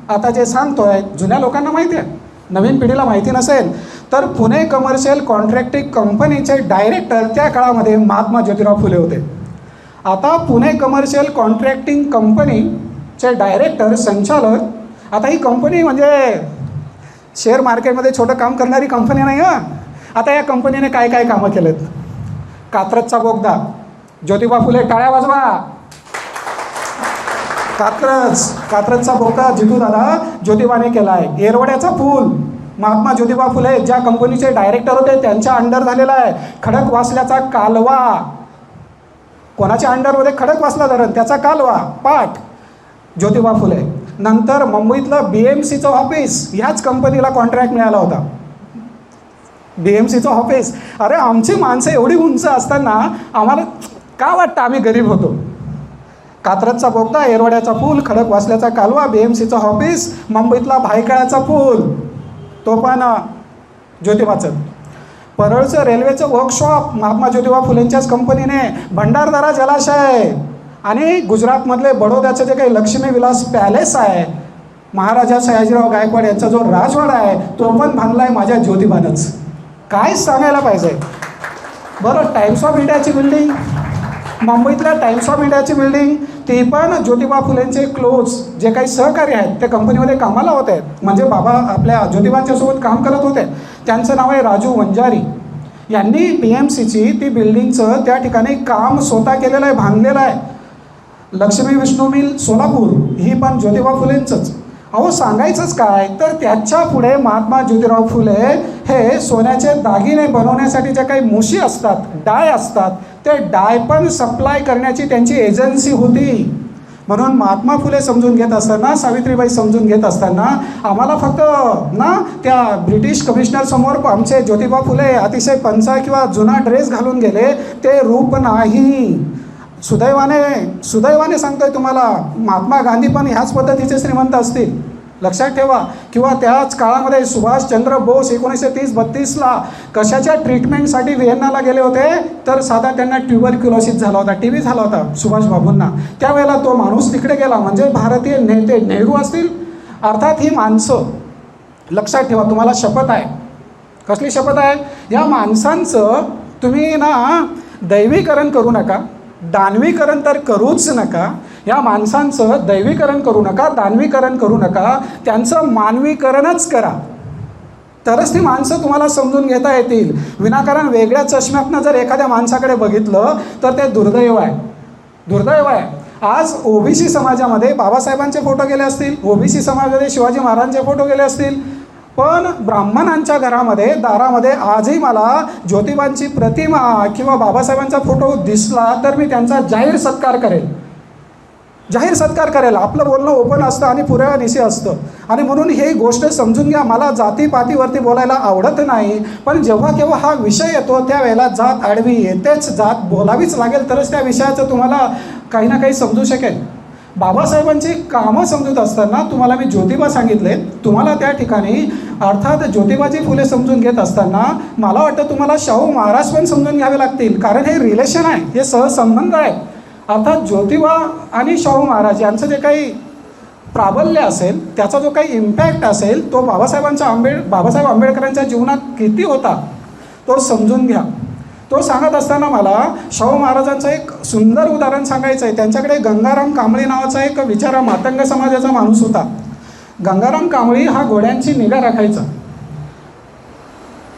आता जे सांगतोय जुन्या लोकांना माहिती आहे, नवीन पिढीला माहिती नसेल तर पुणे कमर्शियल कॉन्ट्रॅक्टिंग कंपनीचे डायरेक्टर त्या काळामध्ये महात्मा ज्योतिराव फुले होते. आता पुणे कमर्शियल कॉन्ट्रॅक्टिंग कंपनीचे डायरेक्टर, संचालक, आता ही कंपनी म्हणजे शेअर मार्केटमध्ये छोटं काम करणारी कंपनी नाही हां. आता या कंपनीने काय काय कामं केलेत? कात्रजचा बोगदा, ज्योतिबा फुले, टाळ्या वाजवा. कात्रजचा बोगदा जितू दादा ज्योतिबाने केला आहे. येरवड्याचा पूल महात्मा ज्योतिबा फुले ज्या कंपनीचे डायरेक्टर होते त्यांच्या अंडर झालेला आहे. खडकवासल्याचा कालवा, कोणाच्या अंडरमध्ये खडकवासला धरण, त्याचा कालवा पाठ ज्योतिबा फुले. नंतर मुंबईतलं BMCचं ऑफिस ह्याच कंपनीला कॉन्ट्रॅक्ट मिळाला होता. BMCचं ऑफिस. अरे आमची माणसं एवढी उंच असताना आम्हाला का वाटतं आम्ही गरीब होतो? कात्रजचा बोगदा, येरवड्याचा पूल, खडकवासल्याचा कालवा, BMCचं ऑफिस, मुंबईतला भायखळ्याचा पूल, तो पण ज्योतिबाचं. परळचं रेल्वेचं वर्कशॉप महात्मा ज्योतिबा फुलेंच्याच कंपनीने. भंडारदरा जलाशय आणि गुजरातमधले बडोद्याचं जे काही लक्ष्मी विलास पॅलेस आहे, महाराजा सयाजीराव गायकवाड यांचा जो राजवाडा आहे तो पण बांधला आहे माझ्या ज्योतिबानंच. काय सांगायला पाहिजे. बरं, टाइम्स ऑफ इंडियाची बिल्डिंग, मुंबईतल्या टाइम्स ऑफ इंडियाची बिल्डिंग, ती पण ज्योतिबा फुलेंचे क्लोज जे काही सहकारी आहेत ते कंपनीमध्ये कामाला होते, म्हणजे बाबा आपल्या ज्योतिबांच्या सोबत काम करत होते. त्यांचं नाव आहे राजू वंजारी. यांनी BMCची ती बिल्डिंगचं त्या ठिकाणी काम स्वतः केलेलं आहे, बांधलेलं आहे. लक्ष्मी विष्णू मिल सोलापूर ही पण ज्योतिबा फुलेंचंच. अहो सांगायचंच काय तर त्याच्या पुढे महात्मा ज्योतिराव फुले हे सोन्याचे दागिने बनवण्यासाठी ज्या काही मुशी असतात, डाय असतात, ते डाय पण सप्लाय करण्याची त्यांची एजन्सी होती. म्हणून महात्मा फुले समजून घेत असताना, सावित्रीबाई समजून घेत असताना आम्हाला फक्त ना त्या ब्रिटिश कमिशनरसमोर आमचे ज्योतिबा फुले अतिशय पंचा किंवा जुना ड्रेस घालून गेले ते रूप नाही. सुदैवाने सांगतोय तुम्हाला, महात्मा गांधी पण ह्याच पद्धतीचे श्रीमंत असतील, लक्षात ठेवा. किंवा त्याच काळामध्ये सुभाषचंद्र बोस 1930-32ला कशाच्या ट्रीटमेंटसाठी व्हिएन्नाला गेले होते तर साधा त्यांना ट्युबरक्युलोसिस झाला होता, TB झाला होता सुभाषबाबूंना. त्यावेळेला तो माणूस तिकडे गेला. म्हणजे भारतीय नेते नेहरू असतील. अर्थात ही माणसं, लक्षात ठेवा, तुम्हाला शपथ आहे. कसली शपथ आहे? या माणसांचं तुम्ही ना दैवीकरण करू नका, दानवीकरण तर करूच नका. या माणसांचं दैवीकरण करू नका, दानवीकरण करू नका, त्यांचं मानवीकरणच करा. तरच ती माणसं तुम्हाला समजून घेता येतील. विनाकारण वेगळ्या चष्म्यातनं जर एखाद्या माणसाकडे बघितलं तर ते दुर्दैव आहे, दुर्दैव आहे. आज OBC समाजामध्ये बाबासाहेबांचे फोटो गेले असतील, OBC समाजामध्ये शिवाजी महाराजांचे फोटो गेले असतील, पण ब्राह्मणांच्या घरामध्ये दारामध्ये आजही मला ज्योतिबांची प्रतिमा किंवा बाबासाहेबांचा फोटो दिसला तर मी त्यांचा जाहीर सत्कार करेल, जाहीर सत्कार करेल. आपलं बोलणं ओपन असतं आणि पुराव्यानिशी असतं. आणि म्हणून ही गोष्ट समजून घ्या. मला जातीपातीवरती बोलायला आवडत नाही, पण जेव्हा केव्हा हा विषय येतो त्यावेळेला जात आडवी येतेच, जात बोलावीच लागेल, तरच त्या विषयाचं तुम्हाला काही ना काही समजू शकेल. बाबासाहेबांची कामं समजत असताना तुम्हाला मी ज्योतिबा सांगितले, तुम्हाला त्या ठिकाणी अर्थात ज्योतिबाची फुले समजून घेत असताना मला वाटतं तुम्हाला शाहू महाराज पण समजून घ्यावे लागतील, कारण हे रिलेशन आहे, हे सहसंबंध आहे. अर्थात ज्योतिबा आणि शाहू महाराज यांचं जे काही प्राबल्य असेल, त्याचा जो काही इम्पॅक्ट असेल, तो बाबासाहेब आंबेडकरांच्या जीवनात किती होता तो समजून घ्या. तो सांगत असताना मला शाहू महाराजांचं एक सुंदर उदाहरण सांगायचं आहे. त्यांच्याकडे गंगाराम कांबळी नावाचा एक विचारा मातंग समाजाचा माणूस होता. गंगाराम कांबळी हा घोड्यांची निगा राखायचा,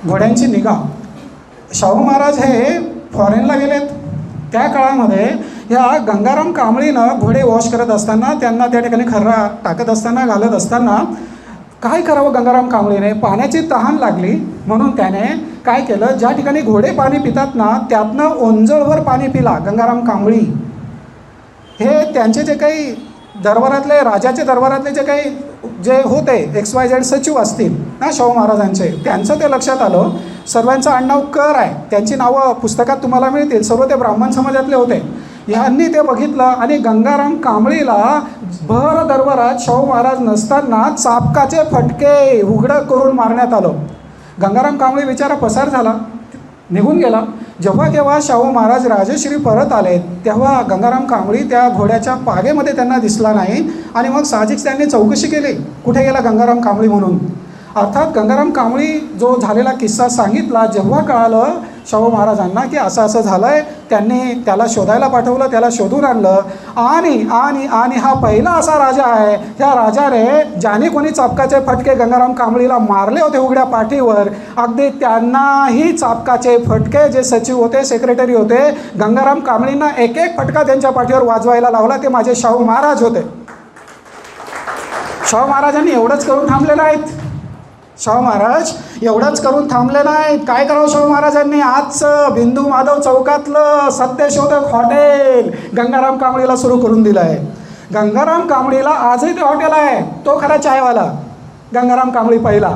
घोड्यांची निगा. शाहू महाराज हे फॉरेनला गेलेत. त्या काळामध्ये ह्या गंगाराम कांबळीनं घोडे वॉश करत असताना, त्यांना त्या ठिकाणी खर्रा टाकत असताना, घालत असताना काय करावं गंगाराम कांबळीने? पाण्याची तहान लागली म्हणून त्याने काय केलं, ज्या ठिकाणी घोडे पाणी पितात ना त्यातनं ओंजळवर पाणी पिला गंगाराम कांबळी. हे त्यांचे जे काही दरबारातले, राजाचे दरबारातले जे होते XYZ सचिव असतील ना शाहू महाराजांचे, त्यांचं ते लक्षात आलं. सर्वांचं आडनाव कर आहे, त्यांची नावं पुस्तकात तुम्हाला मिळतील, सर्व ते ब्राह्मण समाजातले होते. ह्यांनी ते बघितलं आणि गंगाराम कांबळीला भर दरबारात शाहू महाराज नसताना चापकाचे फटके उघडं करून मारण्यात आलं. गंगाराम कांबळे बिचारा पसार झाला, निघून गेला. जेव्हा केव्हा शाहू महाराज राजश्री परत आले तेव्हा गंगाराम कांबळी त्या घोड्याच्या पागेमध्ये त्यांना दिसला नाही. आणि मग साहजिक त्यांनी चौकशी केली, कुठे गेला गंगाराम कांबळी म्हणून. अर्थात गंगाराम कांबळी जो झालेला किस्सा सांगितला. जेव्हा कळालं शाहू महाराजांना की असं असं झालं आहे, त्यांनी त्याला शोधायला पाठवलं, त्याला शोधून आणलं. आणि आणि आणि हा पहिला असा राजा आहे, ह्या राजाने ज्याने कोणी चाबकाचे फटके गंगाराम कांबळीला मारले होते उघड्या पाठीवर, अगदी त्यांनाही चाबकाचे फटके, जे सचिव होते, सेक्रेटरी होते, गंगाराम कांबळींना एक एक फटका त्यांच्या पाठीवर वाजवायला लावला, ते माझे शाहू महाराज होते. शाहू महाराजांनी एवढंच करून थांबले नाहीत. शाहू महाराज एवढंच करून थांबले नाहीत. काय करावं शाहू महाराजांनी? आजचं बिंदू माधव चौकातलं सत्यशोधक हॉटेल गंगाराम कांबळीला सुरू करून दिलं आहे. गंगाराम कांबळीला आजही ते हॉटेल आहे. तो खरा चायवाला गंगाराम कांबळी पहिला.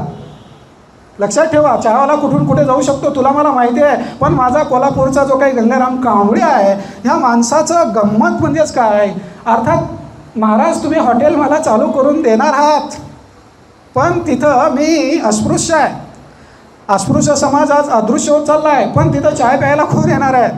लक्षात ठेवा, चायवाला कुठून कुठे जाऊ शकतो तुला मला माहिती आहे, पण माझा कोल्हापूरचा जो काही गंगाराम कांबळी आहे, ह्या माणसाचं गंमत म्हणजेच काय. अर्थात महाराज तुम्ही हॉटेल मला चालू करून देणार आहात, पण तिथं मी अस्पृश्य आहे, अस्पृश्य समाज आज अदृश्य होत चालला आहे, पण तिथं चाय प्यायला कोण येणार आहे?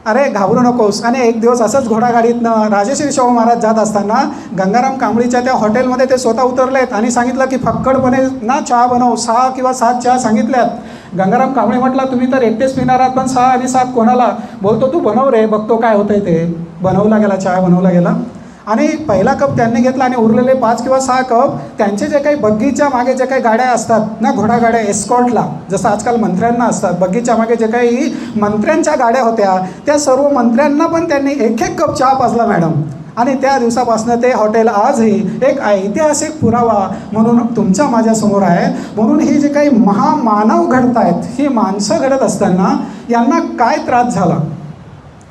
अरे घाबरू नकोस. आणि एक दिवस असंच घोडागाडीतनं राजश्री शाहू महाराज जात असताना गंगाराम कांबळीच्या त्या हॉटेलमध्ये ते स्वतः उतरलेत आणि सांगितलं की फक्कडपणे ना चहा बनव, 6 किंवा 7 चहा सांगितल्यात. गंगाराम कांबळे म्हटला तुम्ही तर एकटेच पिणार आहात, पण 6 आणि 7 कोणाला? बोलतो तू बनव रे, बघतो काय होतंय ते. बनवला गेला, चहा बनवला गेला आणि पहिला कप त्यांनी घेतला आणि उरलेले 5 किंवा 6 कप त्यांचे जे काही बग्गीच्या मागे जे काही गाड्या असतात ना, घोडागाड्या एस्कॉर्टला, जसं आजकाल मंत्र्यांना असतात, बग्गीच्या मागे जे काही मंत्र्यांच्या गाड्या होत्या, त्या सर्व मंत्र्यांना पण त्यांनी एक एक कप चहा पाजला मॅडम. आणि त्या दिवसापासून ते हॉटेल आजही एक ऐतिहासिक पुरावा म्हणून तुमच्या माझ्यासमोर आहे. म्हणून ही जे काही महामानव घडत आहेत, ही माणसं घडत असताना यांना काय त्रास झाला,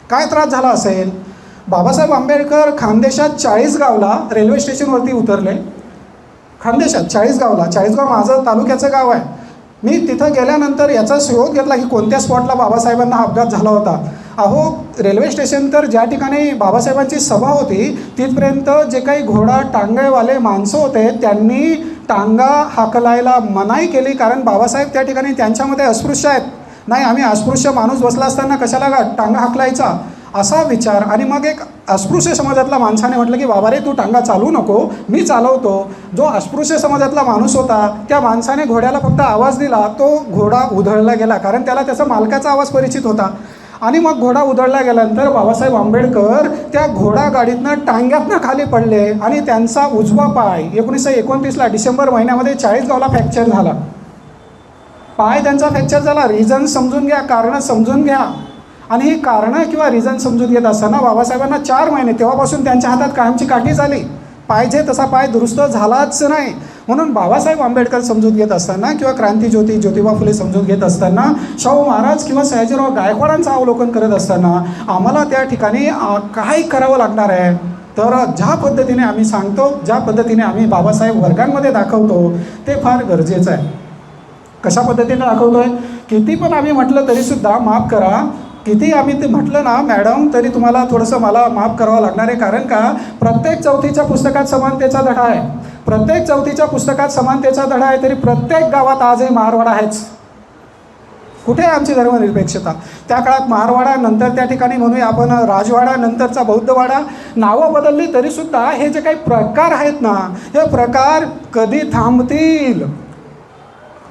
काय त्रास झाला असेल? बाबासाहेब आंबेडकर खानदेशात 40गावला रेल्वे स्टेशनवरती उतरले. खानदेशात 40गावला, 40गाव माझं तालुक्याचं गाव आहे. मी तिथं गेल्यानंतर याचा शोध घेतला की कोणत्या स्पॉटला बाबासाहेबांना अपघात झाला होता. अहो रेल्वे स्टेशन तर ज्या ठिकाणी बाबासाहेबांची सभा होती तिथपर्यंत जे काही घोडा टांगेवाले माणसं होते त्यांनी टांगा हाकलायला मनाई केली, कारण बाबासाहेब त्या ठिकाणी त्यांच्यामध्ये अस्पृश्य आहेत. नाही, आम्ही अस्पृश्य माणूस बसला असताना कशाला टांगा हाकलायचा असा विचार. आणि मग एक अस्पृश्य समाजातला माणसाने म्हटलं की बाबा रे तू टांगा चालू नको, मी चालवतो. जो अस्पृश्य समाजातला माणूस होता त्या माणसाने घोड्याला फक्त आवाज दिला, तो घोडा उधळला गेला, कारण त्याला त्याचा मालकाचा आवाज परिचित होता. आणि मग घोडा उधळला गेल्यानंतर बाबासाहेब आंबेडकर त्या घोडागाडीतनं टांग्यातनं खाली पडले आणि त्यांचा उजवा पाय 1929ला डिसेंबर महिन्यामध्ये 40गावला फ्रॅक्चर झाला. पाय त्यांचा फ्रॅक्चर झाला. रिझन समजून घ्या, कारणं समजून घ्या. आणि ही कारणं किंवा रिझन समजून घेत असताना बाबासाहेबांना 4 महिने तेव्हापासून त्यांच्या हातात कायमची काठी झाली. पाहिजे तसा पाय दुरुस्त झालाच नाही. म्हणून बाबासाहेब आंबेडकर समजून घेत असताना किंवा क्रांतीज्योती ज्योतिबा फुले समजून घेत असताना, शाहू महाराज किंवा सयाजीराव गायकवाडांचं अवलोकन करत असताना आम्हाला त्या ठिकाणी काय करावं लागणार आहे, तर ज्या पद्धतीने आम्ही सांगतो, ज्या पद्धतीने आम्ही बाबासाहेब वर्गांमध्ये दाखवतो ते फार गरजेचं आहे. कशा पद्धतीने दाखवतो आहे? किती पण आम्ही म्हटलं तरीसुद्धा, माफ करा, किती आम्ही ते म्हटलं ना मॅडम तरी तुम्हाला थोडंसं मला माफ करावं लागणार आहे. कारण का प्रत्येक चौथीच्या पुस्तकात समानतेचा धडा आहे, प्रत्येक चौथीच्या पुस्तकात समानतेचा धडा आहे, तरी प्रत्येक गावात आजही महारवाडा आहेच. कुठे आहे आमची धर्मनिरपेक्षता? त्या काळात महारवाडा, नंतर त्या ठिकाणी म्हणूया आपण राजवाडा, नंतरचा बौद्धवाडा, नावं बदलली तरीसुद्धा हे जे काही प्रकार आहेत ना, हे प्रकार कधी थांबतील?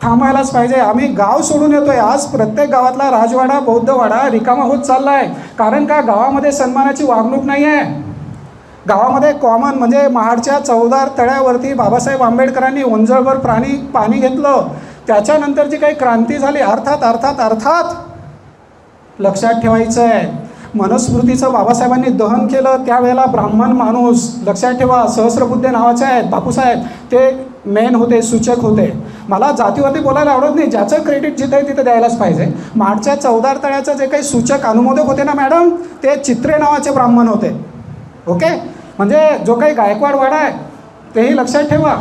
थांबायलाच पाहिजे. आम्ही गाव सोडून येतो आहे. आज प्रत्येक गावातला राजवाडा, बौद्धवाडा रिकामा होत चालला आहे. कारण का गावामध्ये सन्मानाची वागणूक नाही आहे. गावामध्ये कॉमन म्हणजे महाडच्या चौदार तळ्यावरती बाबासाहेब आंबेडकरांनी ओंजळभर पाणी घेतलं. त्याच्यानंतर जी काही क्रांती झाली, अर्थात लक्षात ठेवायचं आहे, मनुस्मृतीचं बाबासाहेबांनी दहन केलं. त्यावेळेला ब्राह्मण माणूस, लक्षात ठेवा, सहस्रबुद्धे नावाचे आहेत बापूसाहेब, ते मेन होते, सूचक होते. मला जातीवरती बोलायला आवडत नाही, ज्याचं क्रेडिट जिथं आहे तिथं द्यायलाच पाहिजे. महाडच्या चौदार तळ्याचं जे काही सूचक अनुमोदक होते ना मॅडम, ते चित्रे नावाचे ब्राह्मण होते. ओके, म्हणजे जो काही गायकवाड वाडा आहे तेही लक्षात ठेवा.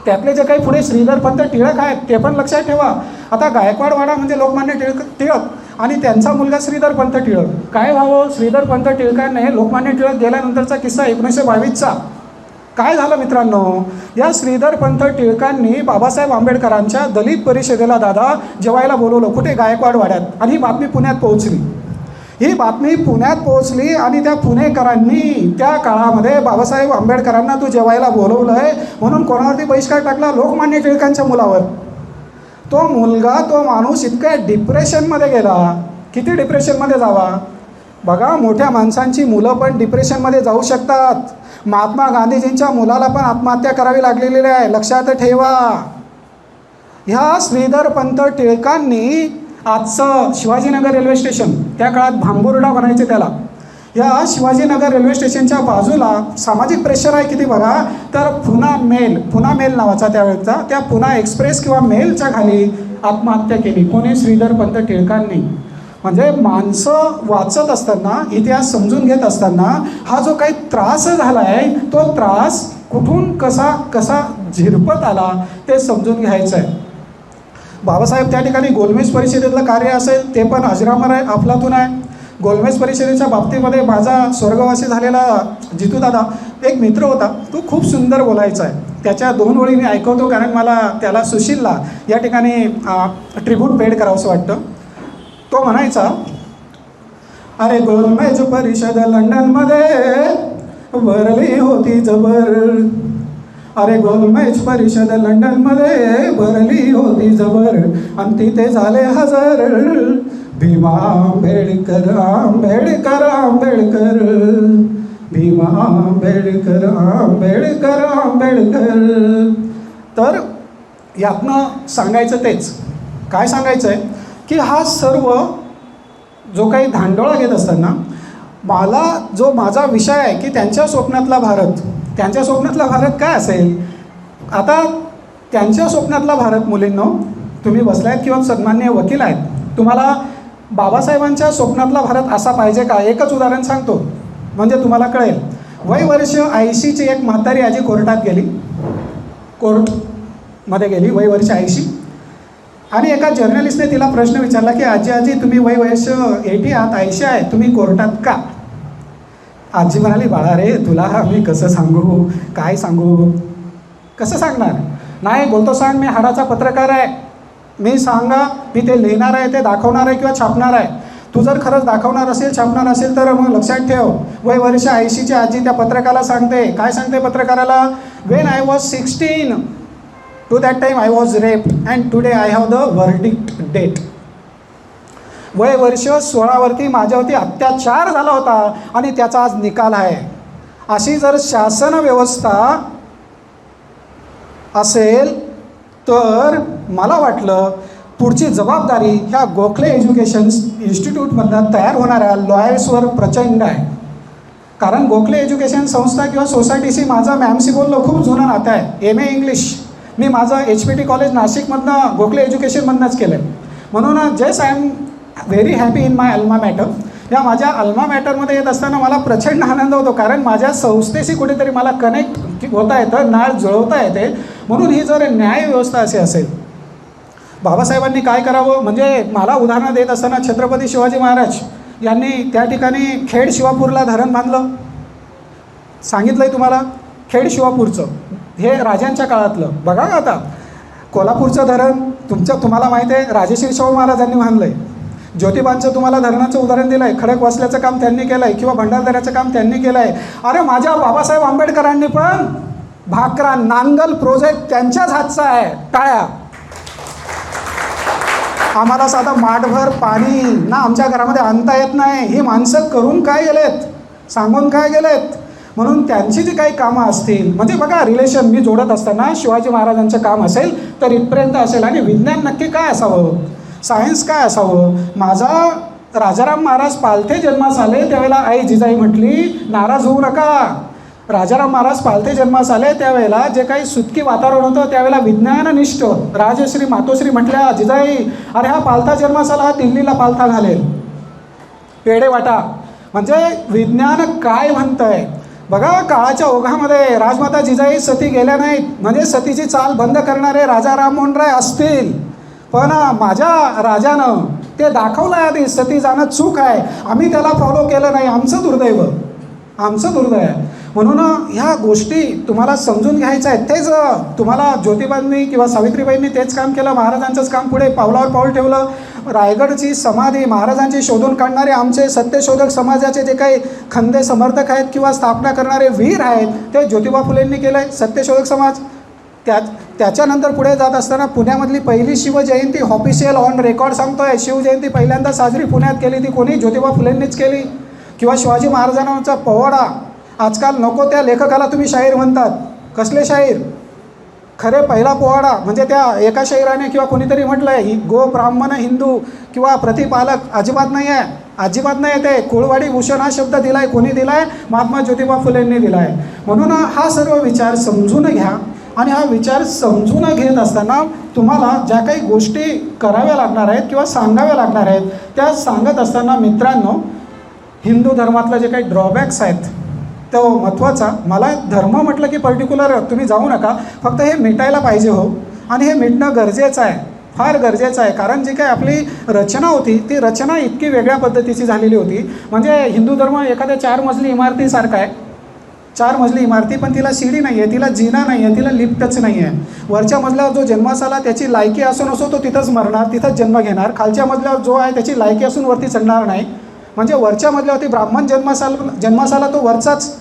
त्यातले जे काही पुढे श्रीधरपंत टिळक आहेत ते पण लक्षात ठेवा. आता गायकवाड वाडा म्हणजे लोकमान्य टिळक आणि त्यांचा मुलगा श्रीधरपंत टिळक. काय व्हावं, श्रीधरपंत टिळकांनी लोकमान्य टिळक गेल्यानंतरचा किस्सा 1922चा काय झालं मित्रांनो, या श्रीधरपंत टिळकांनी बाबासाहेब आंबेडकरांच्या दलित परिषदेला दादा जेवायला बोलवलं, कुठे, गायकवाड वाड्यात. आणि ही बातमी पुण्यात पोहोचली. ही बातमी पुण्यात पोहोचली आणि त्या पुणेकरांनी त्या काळामध्ये बाबासाहेब आंबेडकरांना तू जेवायला बोलवलं आहे म्हणून कोणावरती बहिष्कार टाकला? लोकमान्य टिळकांच्या मुलावर. तो मुलगा, तो माणूस इतक्या डिप्रेशनमध्ये गेला. किती डिप्रेशनमध्ये जावा बघा, मोठ्या माणसांची मुलं पण डिप्रेशनमध्ये जाऊ शकतात. महात्मा गांधीजींच्या मुलाला पण आत्महत्या करावी लागलेली आहे, लक्षात ठेवा. ह्या श्रीधरपंत टिळकांनी आजचं शिवाजीनगर रेल्वे स्टेशन, त्या काळात भांबुर्डा म्हणायचे त्याला, या शिवाजीनगर रेल्वे स्टेशनच्या बाजूला सामाजिक प्रेशर आहे किती बघा, तर पुणा मेल नावाचा त्यावेळेचा, त्या पुणा एक्सप्रेस किंवा मेलच्या खाली आत्महत्या केली. कोणी? श्रीधरपंत टिळकांनी. म्हणजे माणसं वाचत असताना, इतिहास समजून घेत असताना हा जो काही त्रास झाला आहे, तो त्रास कुठून कसा कसा झिरपत आला ते समजून घ्यायचं आहे. बाबासाहेब त्या ठिकाणी गोलमेज परिषदेतलं कार्य असेल ते पण अजरामर आहे, अफलातून आहे. गोलमेज परिषदेच्या बाबतीमध्ये माझा स्वर्गवासी झालेला जितूदादा एक मित्र होता, तो खूप सुंदर बोलायचा आहे. त्याच्या 2 ओळी मी ऐकवतो, कारण मला त्याला सुशीलला या ठिकाणी ट्रिब्यूट पेड करावंसं वाटतं. तो म्हणायचा, अरे गोलमेज परिषद लंडनमध्ये भरली होती जबर, अरे गोलमेज परिषद लंडनमध्ये भरली होती जबर, आणि तिथे झाले हजर भीमा आंबेडकर आंबेडकर आंबेडकर, भीमा आंबेडकर आंबेडकर आंबेडकर. तर यातनं सांगायचं तेच, काय सांगायचं आहे की हा सर्व जो काही धांडोळा घेत असताना मला जो माझा विषय आहे की त्यांच्या स्वप्नातला भारत, त्यांच्या स्वप्नातला भारत काय असेल? आता त्यांच्या स्वप्नातला भारत, मुलींनो तुम्ही बसलायत किंवा सन्माननीय वकील आहेत, तुम्हाला बाबासाहेबांच्या स्वप्नातला भारत असा पाहिजे का? एकच उदाहरण सांगतो म्हणजे तुम्हाला कळेल. वर्ष 80ची एक म्हातारी आजी कोर्टात गेली, कोर्टमध्ये गेली, वर्ष 80. आणि एका जर्नलिस्टने तिला प्रश्न विचारला की आजी तुम्ही वर्ष 80 आहात, 80 आहे, तुम्ही कोर्टात का? आजी म्हणाली, बाळा रे तुला मी कसं सांगू, काय सांगू, कसं सांगणार? नाही बोलतो, सांग मी हाडाचा पत्रकार आहे, मी सांगा, मी ते लिहिणार आहे, ते दाखवणार आहे किंवा छापणार आहे. तू जर खरंच दाखवणार असेल, छापणार असेल तर मग लक्षात ठेव, वर्ष 80ची आजी त्या पत्रकाला सांगते, काय सांगते पत्रकाराला? When I was 16 to that time I was raped and today I have the verdict date. वर्ष 16वरती माझ्यावरती अत्याचार झाला होता आणि त्याचा आज निकाल आहे. अशी जर शासन व्यवस्था असेल तर मला वाटलं पुढची जबाबदारी ह्या गोखले एज्युकेशन इन्स्टिट्यूटमधनं तयार होणाऱ्या लॉयर्सवर प्रचंड आहे. कारण गोखले एज्युकेशन संस्था किंवा सोसायटीशी माझा मॅमशी बोललो खूप जुनं नातं आहे. MA इंग्लिश मी माझं HPT कॉलेज नाशिकमधनं गोखले एज्युकेशनमधनंच केलं आहे. म्हणून just I am very happy in my alma mater. या माझ्या अल्मा मॅटरमध्ये येत असताना मला प्रचंड आनंद होतो, कारण माझ्या संस्थेशी कुठेतरी मला कनेक्ट होता येतं, नाळ जुळवता येते. म्हणून ही जर न्याय व्यवस्था अशी असेल, बाबासाहेबांनी काय करावं, म्हणजे मला उदाहरणं देत असताना छत्रपती शिवाजी महाराज यांनी त्या ठिकाणी खेड शिवापूरला धरण बांधलं, सांगितलं आहे तुम्हाला. खेड शिवापूरचं हे राजांच्या काळातलं. बघा आता कोल्हापूरचं धरण तुम्हाला माहिती आहे राजश्री शाहू महाराजांनी बांधलं आहे. ज्योतिबांचं तुम्हाला धरणाचं उदाहरण दिलं आहे, खडकवासल्याचं काम त्यांनी केलं आहे किंवा भंडारदऱ्याचं काम त्यांनी केलं आहे. अरे माझ्या बाबासाहेब आंबेडकरांनी पण भाकरा नांगल प्रोजेक्ट त्यांच्याच हातचा आहे. टाळ्या. आम्हाला साधा माठभर पाणी ना आमच्या घरामध्ये आणता येत नाही. ही माणसं करून काय गेलेत, सांगून काय गेलेत. म्हणून त्यांची जी काही कामं असतील, म्हणजे बघा रिलेशन मी जोडत असताना शिवाजी महाराजांचं काम असेल तर इथपर्यंत असेल. आणि विज्ञान नक्की काय असावं, सायन्स काय असावं. माझा राजाराम महाराज पालथे जन्मास आले त्यावेळेला आई जिजाई म्हटली नाराज होऊ नका. राजाराम महाराज पालथे जन्मास आले त्यावेळेला जे काही सुतकी वातावरण होतं त्यावेळेला विज्ञाननिष्ठ राजश्री मातोश्री म्हटल्या जिजाई अरे हा पालथा जन्मास आला, हा दिल्लीला पालथा घालेल, पेढे वाटा. म्हणजे विज्ञान काय म्हणतंय बघा. काळाच्या ओघामध्ये राजमाता जिजाई सती गेल्या नाहीत, म्हणजे सतीची चाल बंद करणारे राजा राममोहन राय असतील, पण माझ्या राजानं ते दाखवलं आधी सती जाणं चूक आहे, आम्ही त्याला फॉलो केलं नाही, आमचं दुर्दैव, आमचं दुर्दैव आहे. म्हणून ह्या गोष्टी तुम्हाला समजून घ्यायच्या आहेत. तेच तुम्हाला ज्योतिबांनी किंवा सावित्रीबाईंनी तेच काम केलं, महाराजांचंच काम पुढे पावलावर पाऊल ठेवलं. रायगडची समाधी महाराजांची शोधून काढणारे आमचे सत्यशोधक समाजाचे जे काही खंदे समर्थक आहेत किंवा स्थापना करणारे वीर आहेत ते ज्योतिबा फुलेंनी केलं आहे, सत्यशोधक समाज. त्याच्यानंतर पुढे जात असताना पुण्यामधली पहिली शिवजयंती ऑफिशियल ऑन रेकॉर्ड सांगतो आहे, शिवजयंती पहिल्यांदा साजरी पुण्यात केली ती कोणी? ज्योतिबा फुलेंनीच केली. किंवा शिवाजी महाराजांचा पोवाडा, आजकाल नको त्या लेखकाला तुम्ही शाहीर म्हणतात. कसले शाहीर? खरे पहिला पोवाडा म्हणजे त्या एका शाहिराने किंवा कोणीतरी म्हटलं आहे गो ब्राह्मण हिंदू किंवा प्रतिपालक, अजिबात नाही आहे, अजिबात नाही आहे. ते कुळवाडी भूषण हा शब्द दिला आहे, कोणी दिला आहे? महात्मा ज्योतिबा फुलेंनी दिला आहे. म्हणून हा सर्व विचार समजून घ्या आणि हा विचार समजून घेत असताना तुम्हाला ज्या काही गोष्टी कराव्या लागणार आहेत किंवा सांगाव्या लागणार आहेत त्या सांगत असताना मित्रांनो, हिंदू धर्मातलं जे काही ड्रॉबॅक्स आहेत तो महत्त्वाचा. मला धर्म म्हटलं की पर्टिक्युलर तुम्ही जाऊ नका, फक्त हे मिटायला पाहिजे हो, आणि हे मिटणं गरजेचं आहे, फार गरजेचं आहे. कारण जी काही आपली रचना होती ती रचना इतकी वेगळ्या पद्धतीची झालेली होती. म्हणजे हिंदू धर्म एखाद्या 4 मजली इमारतीसारखा आहे, 4 मजली इमारती, पण तिला शिडी नाही आहे, तिला जिना नाही आहे, तिला लिफ्टच नाही आहे. वरच्या मजल्यावर जो जन्मास आला त्याची लायकी असो नसो तो तिथंच मरणार, तिथंच जन्म घेणार. खालच्या मजल्यावर जो आहे त्याची लायकी असून वरती चढणार नाही. म्हणजे वरच्या मजल्यावरती ब्राह्मण जन्मास आला तो वरचाच,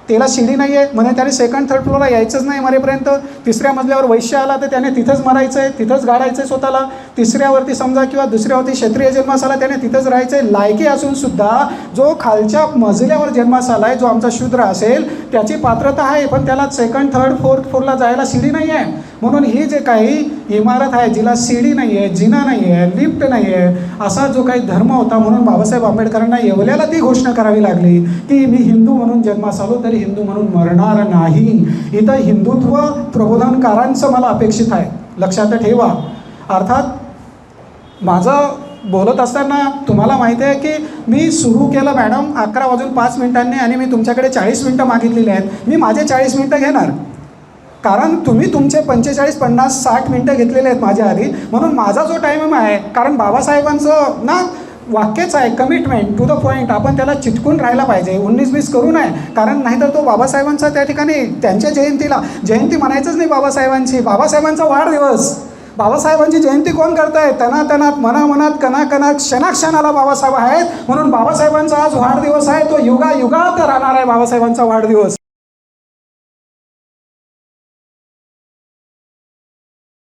त्याला शिडी नाही आहे म्हणजे त्याने सेकंड थर्ड फ्लोअरला यायचंच नाही मरेपर्यंत. 3ऱ्या मजल्यावर वैश्य आला तर त्याने तिथंच मरायचं आहे, तिथंच गाडायचं आहे स्वतःला. 3ऱ्यावरती समजा किंवा 2ऱ्यावरती क्षत्रिय जन्मास आला त्याने तिथंच राहायचं आहे. लायकी असूनसुद्धा जो खालच्या मजल्यावर जन्मास आला आहे, जो आमचा शूद्र असेल त्याची पात्रता आहे, पण त्याला सेकंड थर्ड फोर्थ फ्लोअरला जायला शिडी नाही आहे. म्हणून ही जे काही इमारत आहे जिला शिडी नाही आहे, जिना नाही आहे, लिफ्ट नाही आहे, असा जो काही धर्म होता, म्हणून बाबासाहेब आंबेडकरांना येवल्याला ती घोषणा करावी लागली की मी हिंदू म्हणून जन्मास आलो तरी हिंदू म्हणून मरणार नाही. इथं हिंदुत्व प्रबोधनकारांचं मला अपेक्षित आहे, लक्षात ठेवा. अर्थात माझं बोलत असताना तुम्हाला माहिती आहे की मी सुरू केलं मॅडम 11:05 आणि मी तुमच्याकडे 40 मिनटं मागितलेली आहेत. मी माझे 40 मिनटं घेणार, कारण तुम्ही तुमचे 45, 50, 60 मिनटं घेतलेले आहेत माझ्या आधी. म्हणून माझा जो टाईम आहे, कारण बाबासाहेबांचं ना वाक्यच आहे कमिटमेंट टू द पॉईंट, आपण त्याला चिटकून राहायला पाहिजे, 19-20 करू नये. कारण नाहीतर तो बाबासाहेबांचा त्या ठिकाणी त्यांच्या जयंती म्हणायचंच नाही बाबासाहेबांची, बाबासाहेबांचा वाढदिवस. बाबासाहेबांची जयंती कोण करत आहे? तनातनात मनामनात कणाकणात क्षणाक्षणाला बाबासाहेब आहेत. म्हणून बाबासाहेबांचा आज वाढदिवस आहे, तो युगायुगात राहणार आहे बाबासाहेबांचा वाढदिवस.